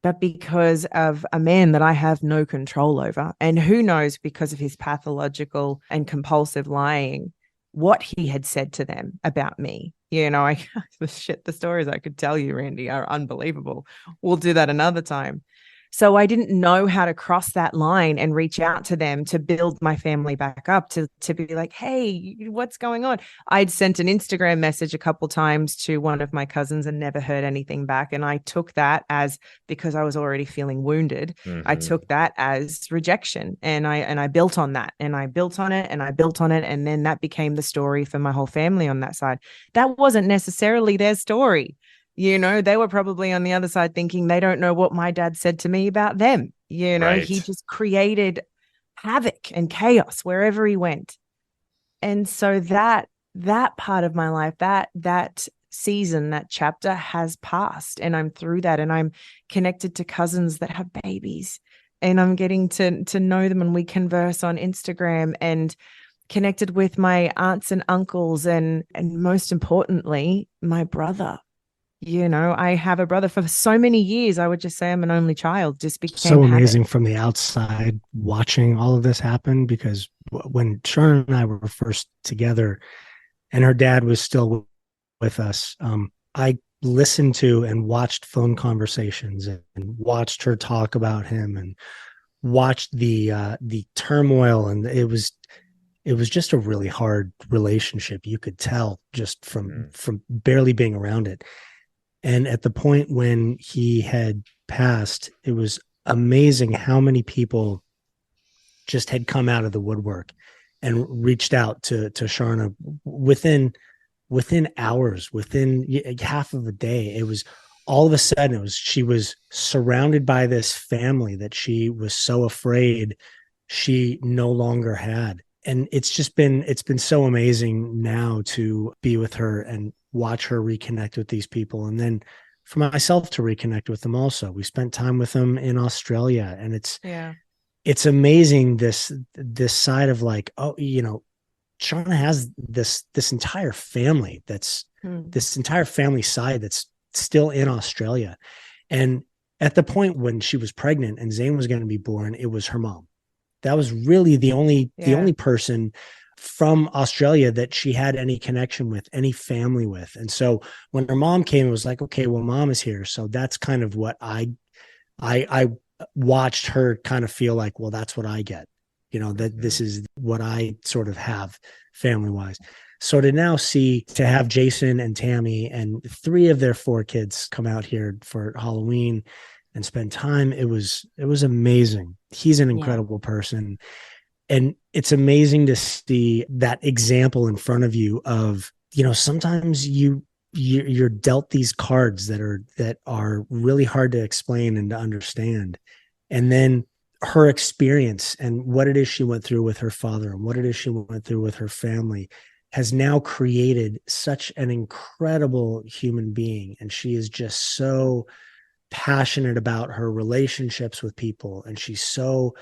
but because of a man that I have no control over. And who knows, because of his pathological and compulsive lying, what he had said to them about me. The stories I could tell you, Randy, are unbelievable. We'll do that another time. So I didn't know how to cross that line and reach out to them to build my family back up, to be like, hey, what's going on? I'd sent an Instagram message a couple times to one of my cousins and never heard anything back. And I took that as, because I was already feeling wounded, I took that as rejection. And I built on that, and I built on it, and I built on it. And then that became the story for my whole family on that side. That wasn't necessarily their story. They were probably on the other side thinking they don't know what my dad said to me about them. Right. He just created havoc and chaos wherever he went. And so that part of my life, that season, that chapter has passed, and I'm through that, and I'm connected to cousins that have babies, and I'm getting to know them, and we converse on Instagram, and connected with my aunts and uncles, and most importantly, my brother. I have a brother for so many years. I would just say I'm an only child. Just became so amazing from the outside watching all of this happen, because when Sharna and I were first together and her dad was still with us, I listened to and watched phone conversations and watched her talk about him and watched the turmoil. And it was just a really hard relationship. You could tell just from barely being around it. And at the point when he had passed, it was amazing how many people just had come out of the woodwork and reached out to Sharna within hours, within half of a day. It was all of a sudden, she was surrounded by this family that she was so afraid she no longer had. And it's been so amazing now to be with her and watch her reconnect with these people. And then for myself to reconnect with them also. We spent time with them in Australia, and it's amazing this side of like, Sharna has this entire family this entire family side that's still in Australia. And at the point when she was pregnant and Zane was going to be born, it was her mom. That was really the only person from Australia that she had any connection with, any family with. And so when her mom came, it was like, okay, well, mom is here. So that's kind of what I watched her kind of feel like, well, that's what I get, that this is what I sort of have family wise. So to have Jason and Tammy and 3 of their 4 kids come out here for Halloween and spend time, it was amazing. He's an incredible person. And it's amazing to see that example in front of you of, sometimes you're dealt these cards that are really hard to explain and to understand. And then her experience and what it is she went through with her father and what it is she went through with her family has now created such an incredible human being. And she is just so passionate about her relationships with people. And she's so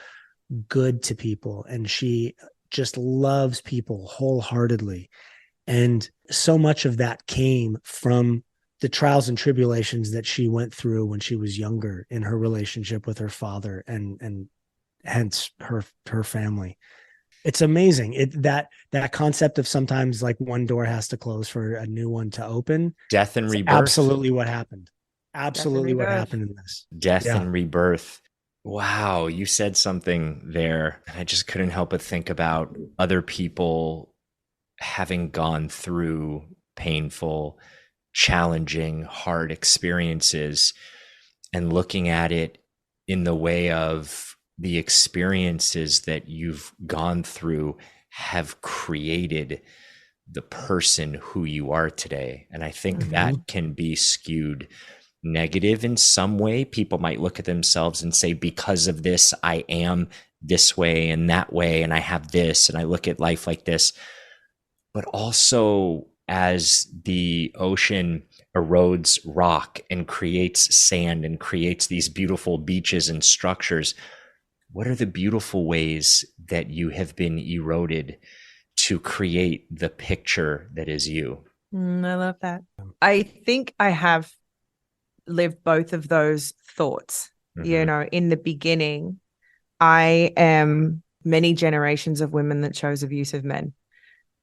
good to people. And she just loves people wholeheartedly. And so much of that came from the trials and tribulations that she went through when she was younger in her relationship with her father and hence her family. It's amazing. That concept of sometimes like one door has to close for a new one to open. Death and rebirth. Absolutely what happened. Absolutely what happened in this. Death and rebirth. Wow, you said something there. I just couldn't help but think about other people having gone through painful, challenging, hard experiences and looking at it in the way of the experiences that you've gone through have created the person who you are today. And I think that can be skewed negative in some way. People might look at themselves and say, because of this, I am this way and that way, and I have this, and I look at life like this. But also, as the ocean erodes rock and creates sand and creates these beautiful beaches and structures, what are the beautiful ways that you have been eroded to create the picture that is you? I love that. I think I have lived both of those thoughts. In the beginning, I am many generations of women that chose abusive men.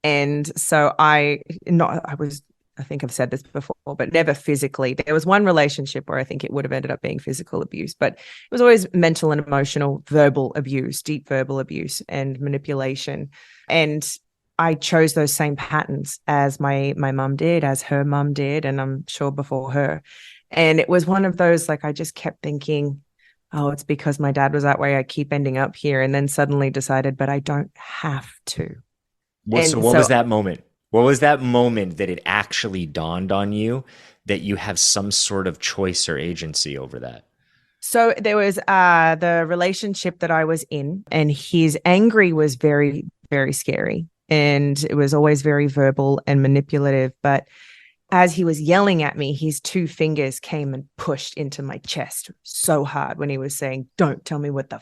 And so I think I've said this before, but never physically. There was one relationship where I think it would have ended up being physical abuse, but it was always mental and emotional, verbal abuse, deep verbal abuse and manipulation. And I chose those same patterns as my mum did, as her mum did, and I'm sure before her. And it was one of those, like, I just kept thinking, oh, it's because my dad was that way, I keep ending up here. And then suddenly decided, but I don't have to. So what was that moment? What was that moment that it actually dawned on you that you have some sort of choice or agency over that? So there was the relationship that I was in, and his angry was very, very scary. And it was always very verbal and manipulative. But as he was yelling at me, his 2 fingers came and pushed into my chest so hard when he was saying, don't tell me what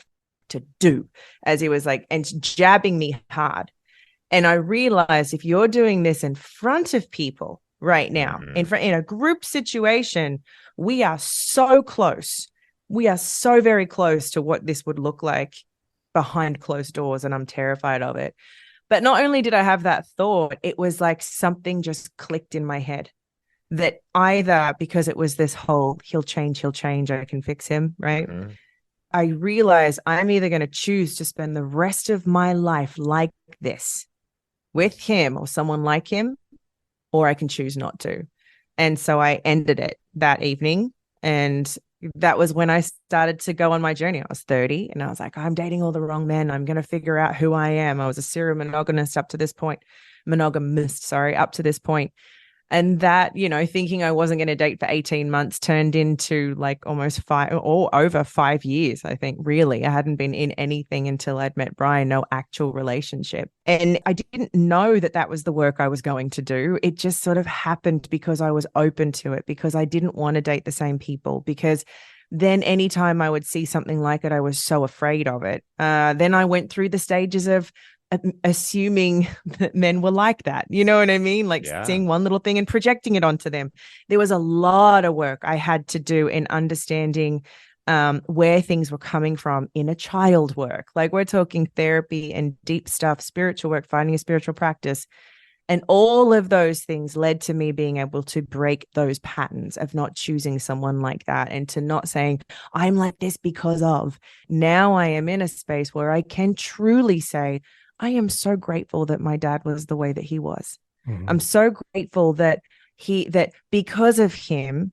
to do, as he was like, and jabbing me hard. And I realized, if you're doing this in front of people right now, in a group situation, we are so close. We are so very close to what this would look like behind closed doors, and I'm terrified of it. But not only did I have that thought, it was like something just clicked in my head, that either, because it was this whole, he'll change, I can fix him, right? I realized I'm either going to choose to spend the rest of my life like this with him or someone like him, or I can choose not to. And so I ended it that evening. And that was when I started to go on my journey. I was 30 and I was like, I'm dating all the wrong men. I'm going to figure out who I am. I was a serial monogamist up to this point. Up to this point. And that, thinking I wasn't going to date for 18 months turned into like almost 5 or over 5 years, I think, really. I hadn't been in anything until I'd met Brian, no actual relationship. And I didn't know that was the work I was going to do. It just sort of happened because I was open to it, because I didn't want to date the same people, because then anytime I would see something like it, I was so afraid of it. Then I went through the stages of assuming that men were like that, you know what I mean? Like seeing one little thing and projecting it onto them. There was a lot of work I had to do in understanding where things were coming from inner child work. Like we're talking therapy and deep stuff, spiritual work, finding a spiritual practice. And all of those things led to me being able to break those patterns of not choosing someone like that and to not saying, I'm like this because of. Now I am in a space where I can truly say, I am so grateful that my dad was the way that he was. Mm-hmm. I'm so grateful that because of him,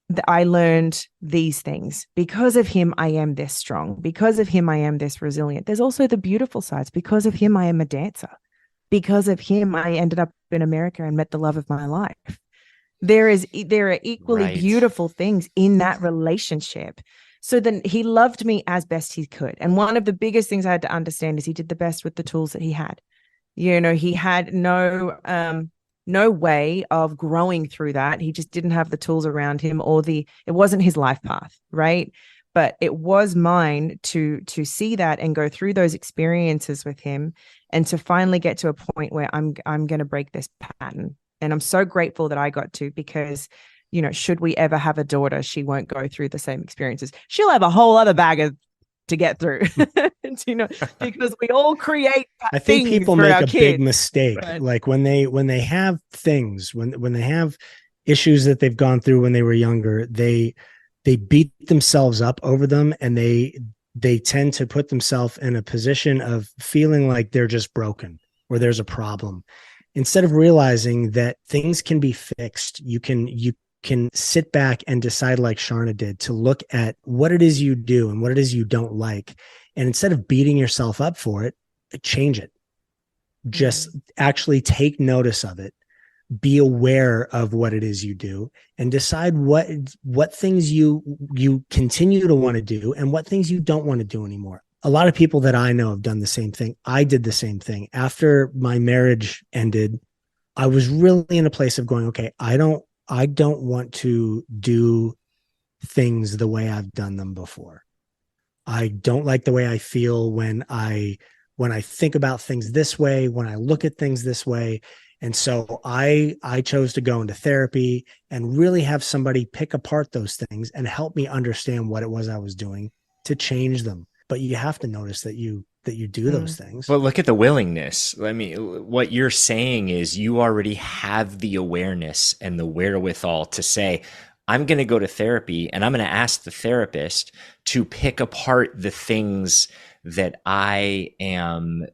that I learned these things. Because of him, I am this strong. Because of him, I am this resilient. There's also the beautiful sides. Because of him, I am a dancer. Because of him, I ended up in America and met the love of my life. There are equally beautiful things in that relationship. So then he loved me as best he could. And one of the biggest things I had to understand is he did the best with the tools that he had. You know, he had no way of growing through that. He just didn't have the tools around him, it wasn't his life path, right? But it was mine to see that and go through those experiences with him and to finally get to a point where I'm going to break this pattern. And I'm so grateful that I got to, because, you know, should we ever have a daughter, she won't go through the same experiences. She'll have a whole other bag to get through, you know, because we all create. I think people make a big mistake. Right. Like when they have things, when they have issues that they've gone through when they were younger, they beat themselves up over them, and they tend to put themselves in a position of feeling like they're just broken or there's a problem, instead of realizing that things can be fixed. You can sit back and decide, like Sharna did, to look at what it is you do and what it is you don't like. And instead of beating yourself up for it, change it. Just actually take notice of it. Be aware of what it is you do and decide what things you continue to want to do and what things you don't want to do anymore. A lot of people that I know have done the same thing. I did the same thing. After my marriage ended, I was really in a place of going, okay, I don't want to do things the way I've done them before. I don't like the way I feel when I think about things this way, when I look at things this way. And so I chose to go into therapy and really have somebody pick apart those things and help me understand what it was I was doing to change them. But you have to notice that you do those things. But look at the willingness. I mean, what you're saying is you already have the awareness and the wherewithal to say, I'm going to go to therapy and I'm going to ask the therapist to pick apart the things that I am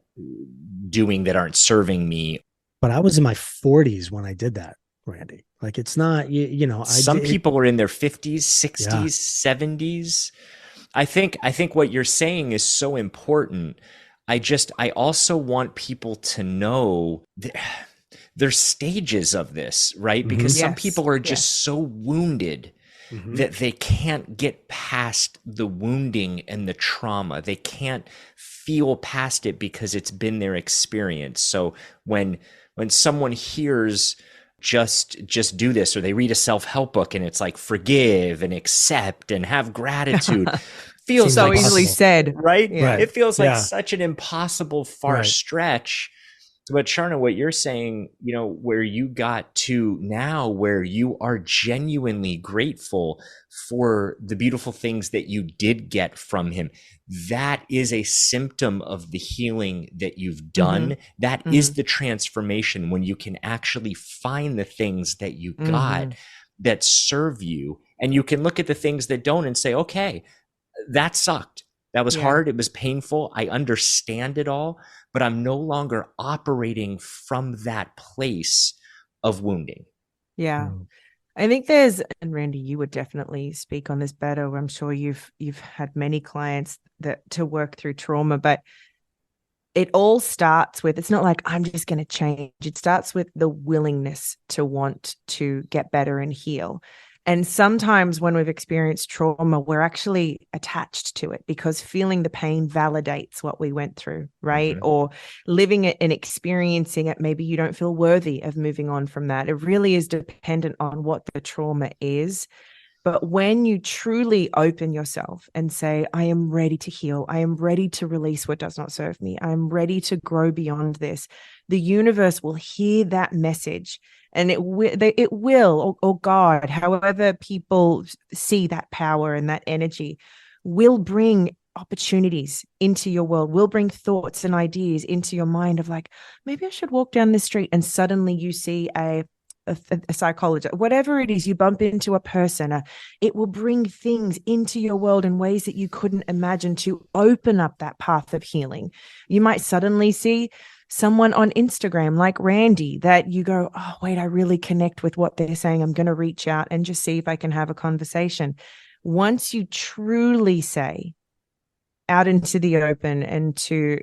doing that aren't serving me. But I was in my 40s when I did that, Randy. Like, it's not, you know. Some people are in their 50s, 60s, 70s. I think what you're saying is so important. I also want people to know there's stages of this, right? Because some people are just so wounded that they can't get past the wounding and the trauma. They can't feel past it because it's been their experience. So when someone hears just do this, or they read a self-help book and it's like forgive and accept and have gratitude, feels so like easily said, right? Yeah. It feels like such an impossible far stretch. But Sharna, what you're saying, you know, where you got to now, where you are genuinely grateful for the beautiful things that you did get from him, that is a symptom of the healing that you've done. That is the transformation, when you can actually find the things that you got that serve you. And you can look at the things that don't and say, okay, that sucked. That was hard. It was painful. I understand it all, but I'm no longer operating from that place of wounding. Yeah. I think there's, and Randy, you would definitely speak on this better. I'm sure you've had many clients to work through trauma, but it all starts with, it's not like I'm just going to change. It starts with the willingness to want to get better and heal. And sometimes when we've experienced trauma, we're actually attached to it because feeling the pain validates what we went through, right? Or living it and experiencing it, maybe you don't feel worthy of moving on from that. It really is dependent on what the trauma is. But when you truly open yourself and say, I am ready to heal, I am ready to release what does not serve me, I'm ready to grow beyond this, the universe will hear that message, and it will, or God, however people see that power and that energy, will bring opportunities into your world, will bring thoughts and ideas into your mind of like, maybe I should walk down the street, and suddenly you see a psychologist, whatever it is, you bump into a person, it will bring things into your world in ways that you couldn't imagine to open up that path of healing. You might suddenly see someone on Instagram like Randy that you go, oh, wait, I really connect with what they're saying. I'm going to reach out and just see if I can have a conversation. Once you truly say out into the open and to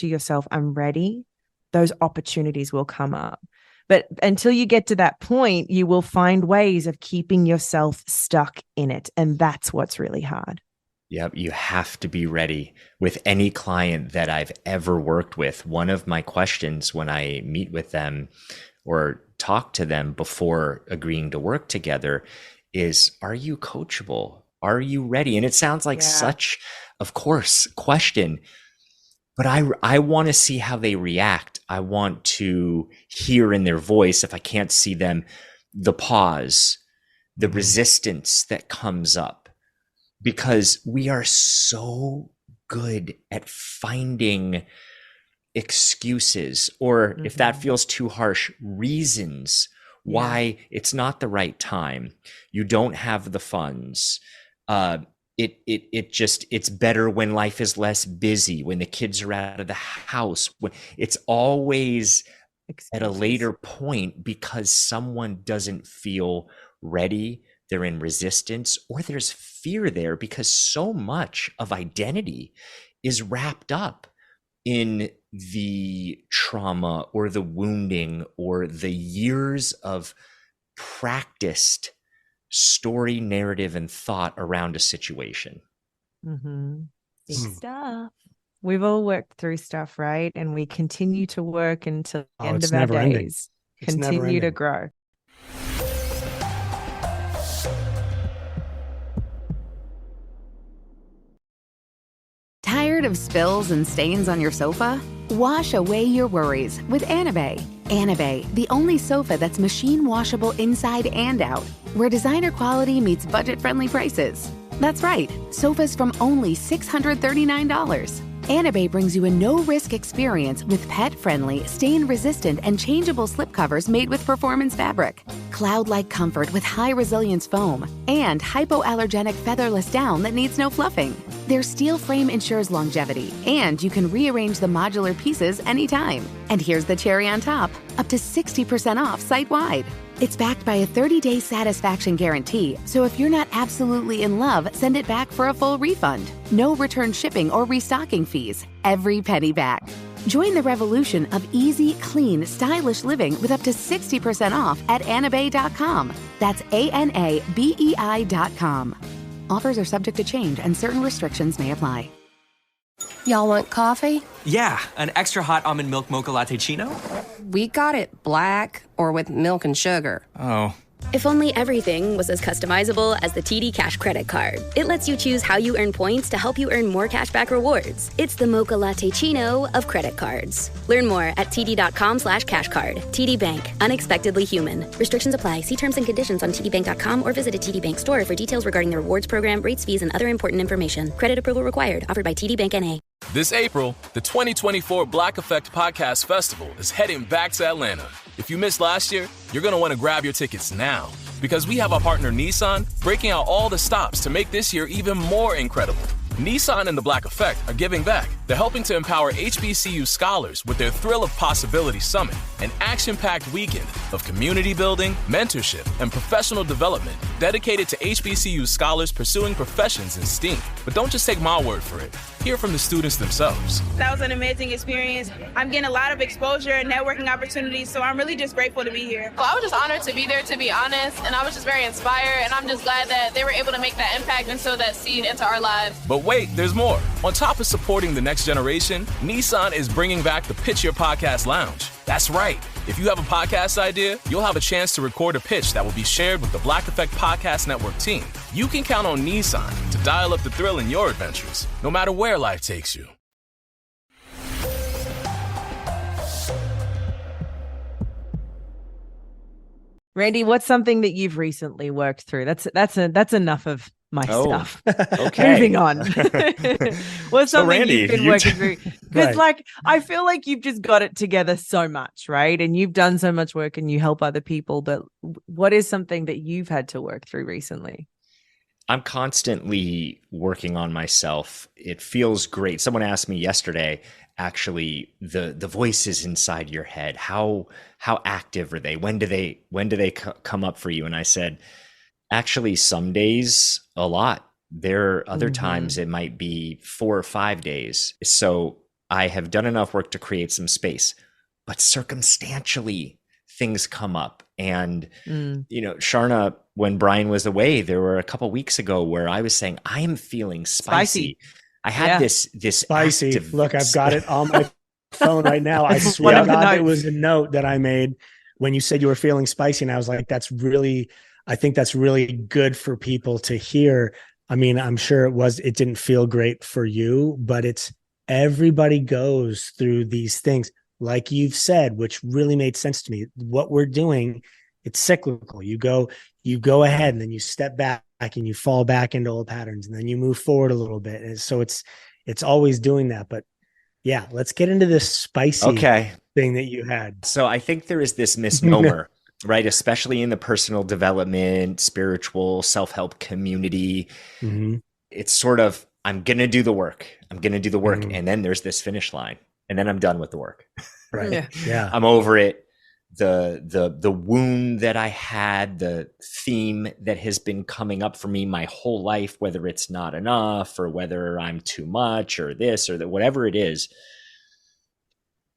yourself, I'm ready, those opportunities will come up. But until you get to that point, you will find ways of keeping yourself stuck in it. And that's what's really hard. Yep. You have to be ready. With any client that I've ever worked with, one of my questions when I meet with them or talk to them before agreeing to work together is, are you coachable? Are you ready? And it sounds like such, of course, question. But I want to see how they react. I want to hear in their voice, if I can't see them, the pause, the resistance that comes up, because we are so good at finding excuses, or if that feels too harsh, reasons why it's not the right time. You don't have the funds. It's better when life is less busy, when the kids are out of the house. It's always at a later point because someone doesn't feel ready, they're in resistance, or there's fear there because so much of identity is wrapped up in the trauma or the wounding or the years of practiced story, narrative, and thought around a situation. Big stuff. We've all worked through stuff, right? And we continue to work until the end of our days. Continue to grow. Tired of spills and stains on your sofa? Wash away your worries with Anabay. Anabay, the only sofa that's machine washable inside and out, where designer quality meets budget-friendly prices. That's right, sofas from only $639. Anabay brings you a no-risk experience with pet-friendly, stain-resistant, and changeable slipcovers made with performance fabric, cloud-like comfort with high-resilience foam, and hypoallergenic featherless down that needs no fluffing. Their steel frame ensures longevity, and you can rearrange the modular pieces anytime. And here's the cherry on top, up to 60% off site-wide. It's backed by a 30-day satisfaction guarantee, so if you're not absolutely in love, send it back for a full refund. No return shipping or restocking fees. Every penny back. Join the revolution of easy, clean, stylish living with up to 60% off at anabay.com. That's ANABEI.com. Offers are subject to change and certain restrictions may apply. Y'all want coffee? Yeah, an extra hot almond milk mocha latte chino. We got it black or with milk and sugar. Oh. If only everything was as customizable as the TD Cash credit card. It lets you choose how you earn points to help you earn more cashback rewards. It's the Mocha Latte Chino of credit cards. Learn more at td.com/cashcard. TD Bank. Unexpectedly human. Restrictions apply. See terms and conditions on tdbank.com or visit a TD Bank store for details regarding the rewards program, rates, fees, and other important information. Credit approval required. Offered by TD Bank N.A. This April, the 2024 Black Effect Podcast Festival is heading back to Atlanta. If you missed last year, you're going to want to grab your tickets now, because we have our partner Nissan breaking out all the stops to make this year even more incredible. Nissan and the Black Effect are giving back. They're helping to empower HBCU scholars with their Thrill of Possibility Summit, an action-packed weekend of community building, mentorship, and professional development dedicated to HBCU scholars pursuing professions in STEAM. But don't just take my word for it. Hear from the students themselves. That was an amazing experience. I'm getting a lot of exposure and networking opportunities, so I'm really just grateful to be here. Well, I was just honored to be there, to be honest, and I was just very inspired, and I'm just glad that they were able to make that impact and sow that seed into our lives. But wait, there's more. On top of supporting the next generation, Nissan is bringing back the Pitch Your Podcast Lounge. That's right. If you have a podcast idea, you'll have a chance to record a pitch that will be shared with the Black Effect Podcast Network team. You can count on Nissan to dial up the thrill in your adventures, no matter where life takes you. Randy, what's something that you've recently worked through? That's enough of my stuff. Okay. Moving on. What's something Randy, you've been working through? Because Right. I feel like you've just got it together so much, right? And you've done so much work and you help other people. But what is something that you've had to work through recently? I'm constantly working on myself. It feels great. Someone asked me yesterday, actually, the voices inside your head, how active are they? When do they come up for you? And I said, actually, some days a lot. There are other times it might be 4 or 5 days. So I have done enough work to create some space, but circumstantially things come up. And, Sharna, when Brian was away, there were a couple weeks ago where I was saying, I am feeling spicy. I had this Spicy. active... Look, I've got it on my phone right now. I swear to God, it was a note that I made when you said you were feeling spicy. And I was like, I think that's really good for people to hear. I mean, I'm sure it didn't feel great for you, but everybody goes through these things, like you've said, which really made sense to me. What we're doing, it's cyclical. You go ahead and then you step back and you fall back into old patterns and then you move forward a little bit. And so it's always doing that. But yeah, let's get into this spicy thing that you had. So I think there is this misnomer, right? Especially in the personal development, spiritual, self-help community. Mm-hmm. It's sort of, I'm going to do the work. And then there's this finish line and then I'm done with the work. Right. Yeah. I'm over it. The wound that I had, the theme that has been coming up for me my whole life, whether it's not enough or whether I'm too much or this or that, whatever it is,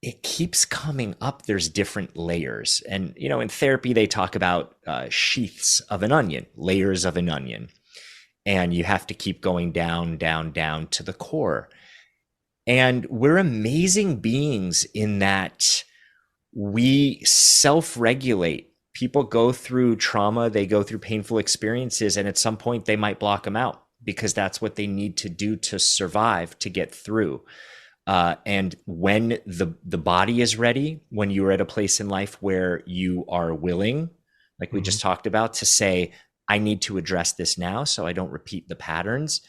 it keeps coming up. There's different layers. And, in therapy, they talk about sheaths of an onion, layers of an onion. And you have to keep going down, down, down to the core. And we're amazing beings in that we self-regulate. People go through trauma, they go through painful experiences, and at some point they might block them out because that's what they need to do to survive, to get through. And when the body is ready, when you're at a place in life where you are willing, like we just talked about, to say, I need to address this now so I don't repeat the patterns.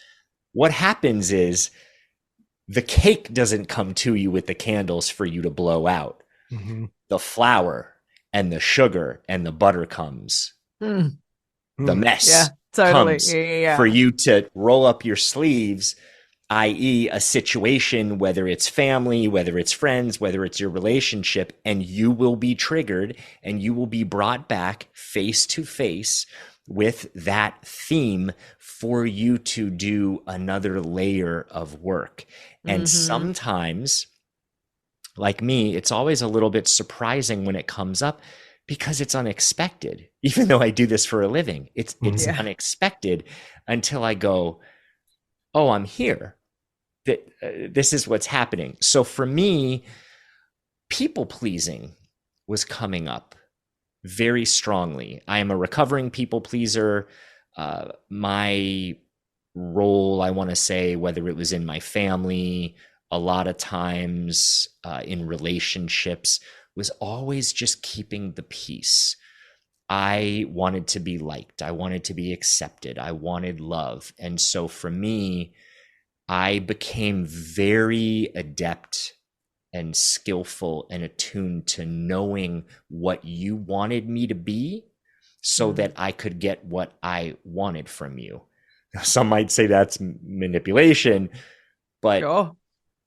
What happens is the cake doesn't come to you with the candles for you to blow out. Mm-hmm. The flour and the sugar and the butter comes. The mess comes for you to roll up your sleeves, i.e. a situation, whether it's family, whether it's friends, whether it's your relationship, and you will be triggered and you will be brought back face to face with that theme for you to do another layer of work. And sometimes, like me, it's always a little bit surprising when it comes up because it's unexpected. Even though I do this for a living, it's unexpected until I go, oh, I'm here. This is what's happening. So for me, people pleasing was coming up very strongly. I am a recovering people pleaser. My role, I want to say, whether it was in my family, a lot of times in relationships, was always just keeping the peace. I wanted to be liked. I wanted to be accepted. I wanted love. And so for me, I became very adept and skillful and attuned to knowing what you wanted me to be so that I could get what I wanted from you. Now, some might say that's manipulation, but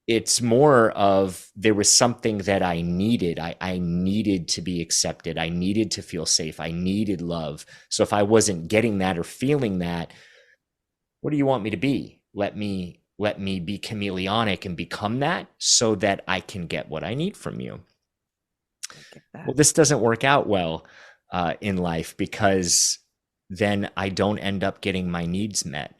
it's more of there was something that I needed. I needed to be accepted. I needed to feel safe. I needed love. So if I wasn't getting that or feeling that, what do you want me to be? Let me be chameleonic and become that so that I can get what I need from you. Well, this doesn't work out well in life because then I don't end up getting my needs met.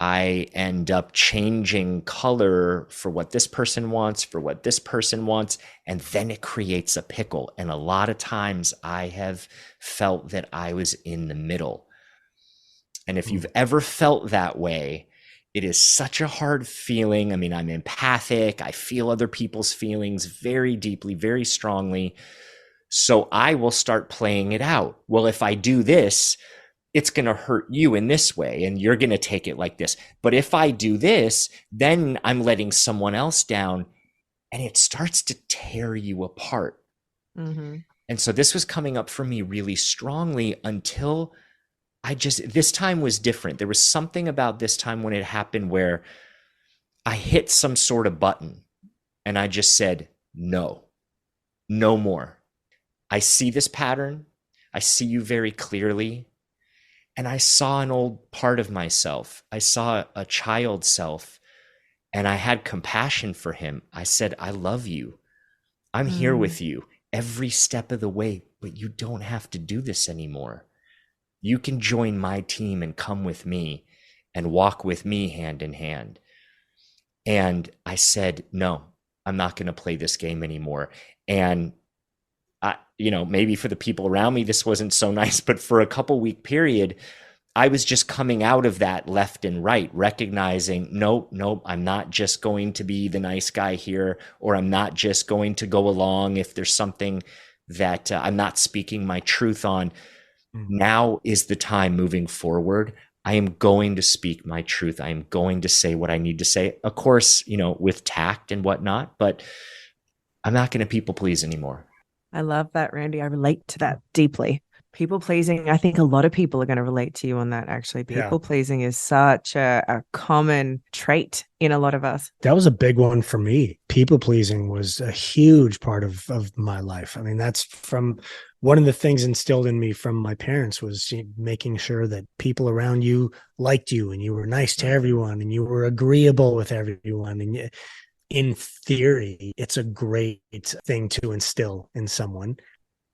I end up changing color for what this person wants, for what this person wants, and then it creates a pickle. And a lot of times I have felt that I was in the middle. And if you've ever felt that way, it is such a hard feeling. I mean, I'm empathic. I feel other people's feelings very deeply, very strongly. So I will start playing it out. Well, if I do this, it's going to hurt you in this way, and you're going to take it like this. But if I do this, then I'm letting someone else down, and it starts to tear you apart. Mm-hmm. And so this was coming up for me really strongly until this time was different. There was something about this time when it happened where I hit some sort of button and I just said, no more. I see this pattern. I see you very clearly. And I saw an old part of myself. I saw a child self, and I had compassion for him. I said, I love you. I'm here with you every step of the way, but you don't have to do this anymore. You can join my team and come with me and walk with me hand in hand. And I said, no, I'm not going to play this game anymore. And maybe for the people around me, this wasn't so nice, but for a couple week period, I was just coming out of that left and right, recognizing, nope, I'm not just going to be the nice guy here, or I'm not just going to go along if there's something that I'm not speaking my truth on. Now is the time moving forward. I am going to speak my truth. I am going to say what I need to say, of course, with tact and whatnot, but I'm not going to people please anymore. I love that, Randy. I relate to that deeply. People pleasing, I think a lot of people are going to relate to you on that, actually. People pleasing is such a common trait in a lot of us. That was a big one for me. People pleasing was a huge part of my life. I mean, that's from one of the things instilled in me from my parents was making sure that people around you liked you and you were nice to everyone and you were agreeable with everyone. And in theory, it's a great thing to instill in someone.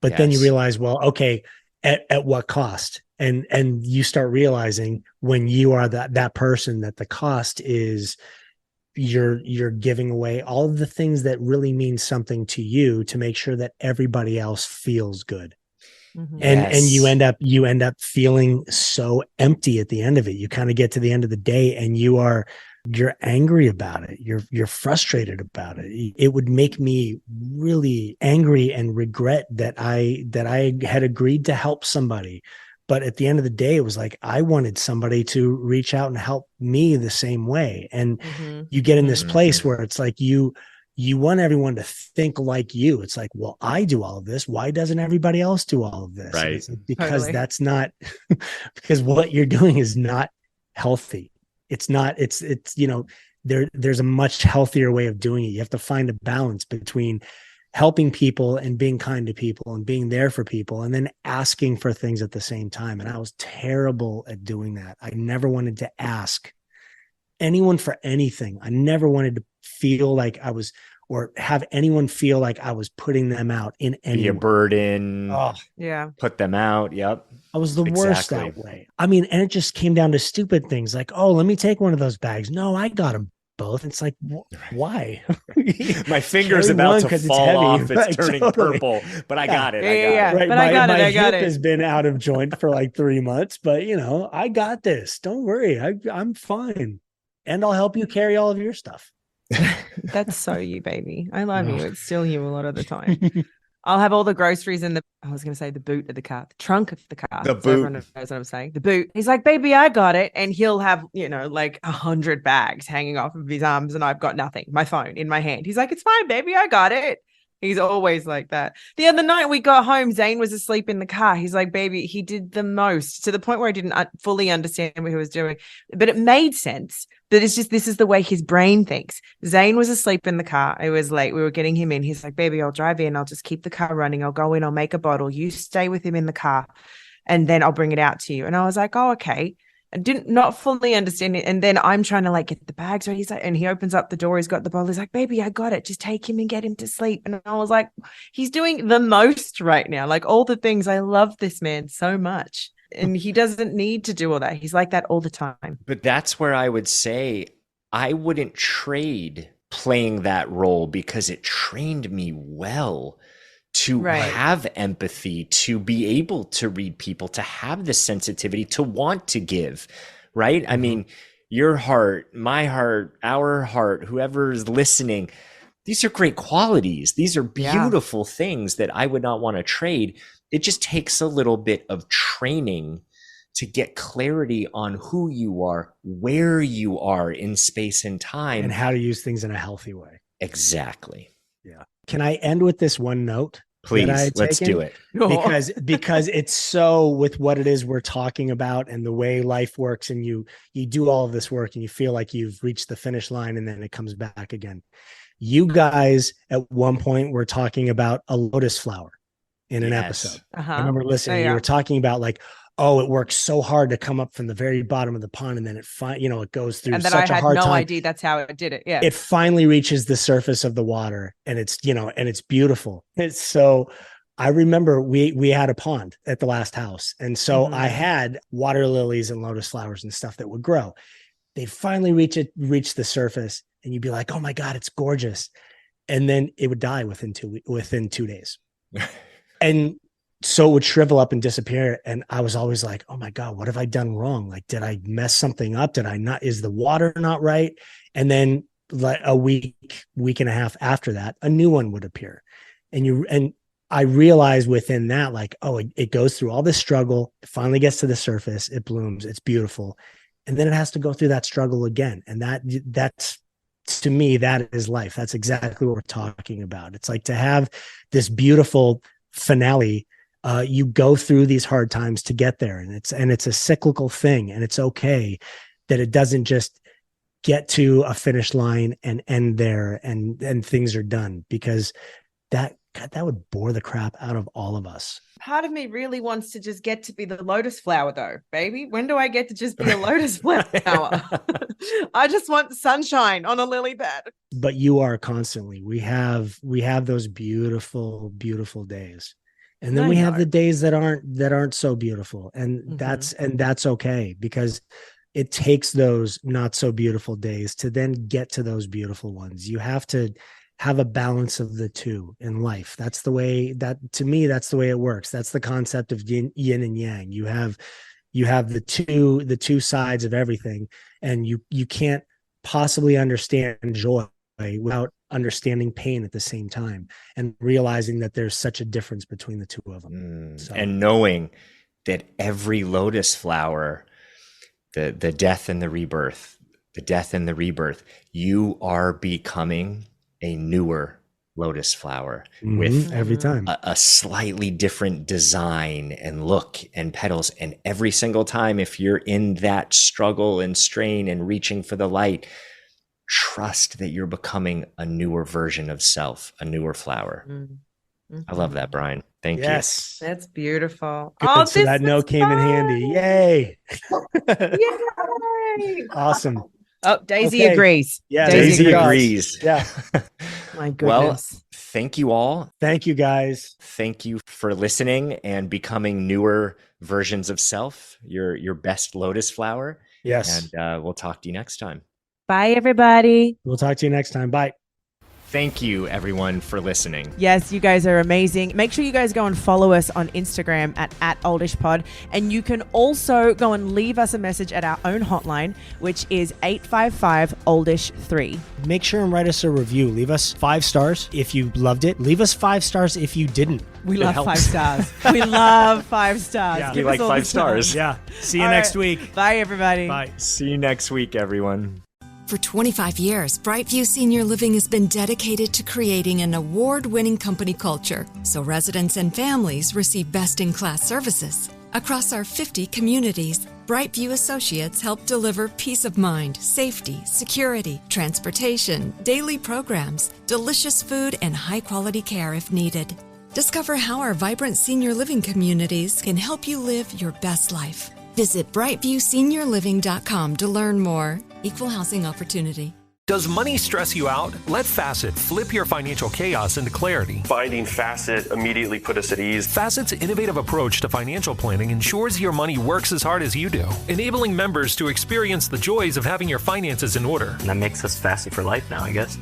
But then you realize, well, okay, at what cost? And you start realizing when you are that person that the cost is you're giving away all of the things that really mean something to you to make sure that everybody else feels good. Mm-hmm. And you end up feeling so empty at the end of it. You kind of get to the end of the day and you're angry about it. You're frustrated about it. It would make me really angry and regret that I had agreed to help somebody. But at the end of the day, it was like, I wanted somebody to reach out and help me the same way. And you get in this place where it's like, you want everyone to think like you. It's like, well, I do all of this. Why doesn't everybody else do all of this? Right. Because that's not, because what you're doing is not healthy. It's not, there's a much healthier way of doing it. You have to find a balance between helping people and being kind to people and being there for people and then asking for things at the same time. And I was terrible at doing that. I never wanted to ask anyone for anything. I never wanted to feel like I was, or have anyone feel like I was putting them out in any Be a burden. Oh, yeah. Put them out. Yep. I was the worst that way. I mean, and it just came down to stupid things like, oh, let me take one of those bags. No, I got them both. It's like, why? My finger's about to fall off. It's turning purple, but I got it. Right. But I got it. My hip has been out of joint for like 3 months, but I got this. Don't worry. I'm fine. And I'll help you carry all of your stuff. That's so you, baby. I love you. It's still you a lot of the time. I'll have all the groceries in the boot of the car, the trunk of the car. The boot. Everyone knows what I'm saying. The boot. He's like, baby, I got it. And he'll have, like 100 bags hanging off of his arms and I've got nothing. My phone in my hand. He's like, it's fine, baby. I got it. He's always like that. The other night we got home, Zane was asleep in the car. He's like, baby, he did the most to the point where I didn't fully understand what he was doing, but it made sense. But it's just, this is the way his brain thinks. Zane was asleep in the car. It was late. We were getting him in. He's like, baby, I'll drive in. I'll just keep the car running. I'll go in. I'll make a bottle. You stay with him in the car and then I'll bring it out to you. And I was like, oh, okay. I didn't not fully understand it. And then I'm trying to like get the bags ready. He's like, and he opens up the door. He's got the bottle. He's like, baby, I got it. Just take him and get him to sleep. And I was like, he's doing the most right now. Like all the things. I love this man so much. And he doesn't need to do all that. He's like that all the time. But that's where I would say I wouldn't trade playing that role, because it trained me well to have empathy, to be able to read people, to have the sensitivity, to want to give, right? I mean, your heart, my heart, our heart, whoever's listening, these are great qualities. These are beautiful things that I would not want to trade. It just takes a little bit of training to get clarity on who you are, where you are in space and time. And how to use things in a healthy way. Exactly. Yeah. Can I end with this one note? Please, let's do it. Because it's so with what it is we're talking about and the way life works, and you do all of this work and you feel like you've reached the finish line and then it comes back again. You guys at one point were talking about a lotus flower in an episode. I remember listening. You were talking about like, oh, it works so hard to come up from the very bottom of the pond, and then it goes through such a hard time. I had no idea that's how it did it. Yeah. It finally reaches the surface of the water, and it's, and it's beautiful. It's so, I remember we had a pond at the last house. And so I had water lilies and lotus flowers and stuff that would grow. They'd finally reach the surface, and you'd be like, oh my God, it's gorgeous. And then it would die within 2 days. And so it would shrivel up and disappear. And I was always like, oh my God, what have I done wrong? Like, did I mess something up? Is the water not right? And then like a week and a half after that, a new one would appear. And I realized within that, like, oh, it goes through all this struggle. It finally gets to the surface. It blooms. It's beautiful. And then it has to go through that struggle again. And that's, to me, that is life. That's exactly what we're talking about. It's like to have this beautiful finale. You go through these hard times to get there, and it's a cyclical thing, and it's okay that it doesn't just get to a finish line and end there and things are done, because that would bore the crap out of all of us. Part of me really wants to just get to be the lotus flower though, baby. When do I get to just be a lotus flower? I just want sunshine on a lily pad. But you are constantly. We have those beautiful, beautiful days. And then we have the days that aren't so beautiful. And that's okay, because it takes those not so beautiful days to then get to those beautiful ones. You have to have a balance of the two in life. That's the way to me, that's the way it works. That's the concept of yin and yang. You have the two sides of everything, and you can't possibly understand joy without understanding pain at the same time, and realizing that there's such a difference between the two of them. And knowing that every lotus flower, the death and the rebirth, you are becoming a newer lotus flower with every time a slightly different design and look and petals. And every single time, if you're in that struggle and strain and reaching for the light, trust that you're becoming a newer version of self, a newer flower. I love that, Brian. Thank you. Yes, that's beautiful. Good. So that note came in handy. Yay. Yay. Awesome. Oh, Daisy agrees. Yeah, Daisy agrees. Yeah. My goodness. Well, thank you all. Thank you, guys. Thank you for listening and becoming newer versions of self, your best lotus flower. Yes. And we'll talk to you next time. Bye, everybody. We'll talk to you next time. Bye. Thank you, everyone, for listening. Yes, you guys are amazing. Make sure you guys go and follow us on Instagram at oldishpod. And you can also go and leave us a message at our own hotline, which is 855-OLDISH-3. Make sure and write us a review. Leave us 5 stars if you loved it. Leave us 5 stars if you didn't. We love 5 stars. We love 5 stars. Yeah. We like 5 stars. Yeah. See you next week. Bye, everybody. Bye. See you next week, everyone. For 25 years, Brightview Senior Living has been dedicated to creating an award-winning company culture, so residents and families receive best-in-class services. Across our 50 communities, Brightview associates help deliver peace of mind, safety, security, transportation, daily programs, delicious food, and high-quality care if needed. Discover how our vibrant senior living communities can help you live your best life. Visit brightviewseniorliving.com to learn more. Equal housing opportunity. Does money stress you out? Let Facet flip your financial chaos into clarity. Finding Facet immediately put us at ease. Facet's innovative approach to financial planning ensures your money works as hard as you do, enabling members to experience the joys of having your finances in order. And that makes us Facet for life now, I guess.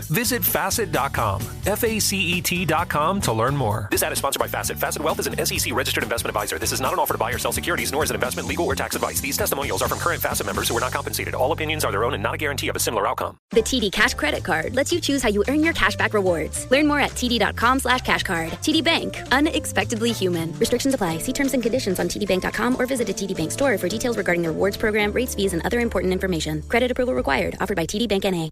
Visit Facet.com, FACET.com to learn more. This ad is sponsored by Facet. Facet Wealth is an SEC registered investment advisor. This is not an offer to buy or sell securities, nor is it investment, legal, or tax advice. These testimonials are from current Facet members who are not compensated. All opinions are their own and not a guarantee of a similar outcome. The TD Cash Credit Card lets you choose how you earn your cashback rewards. Learn more at td.com/cashcard. TD Bank, unexpectedly human. Restrictions apply. See terms and conditions on tdbank.com or visit a TD Bank store for details regarding the rewards program, rates, fees, and other important information. Credit approval required. Offered by TD Bank N.A.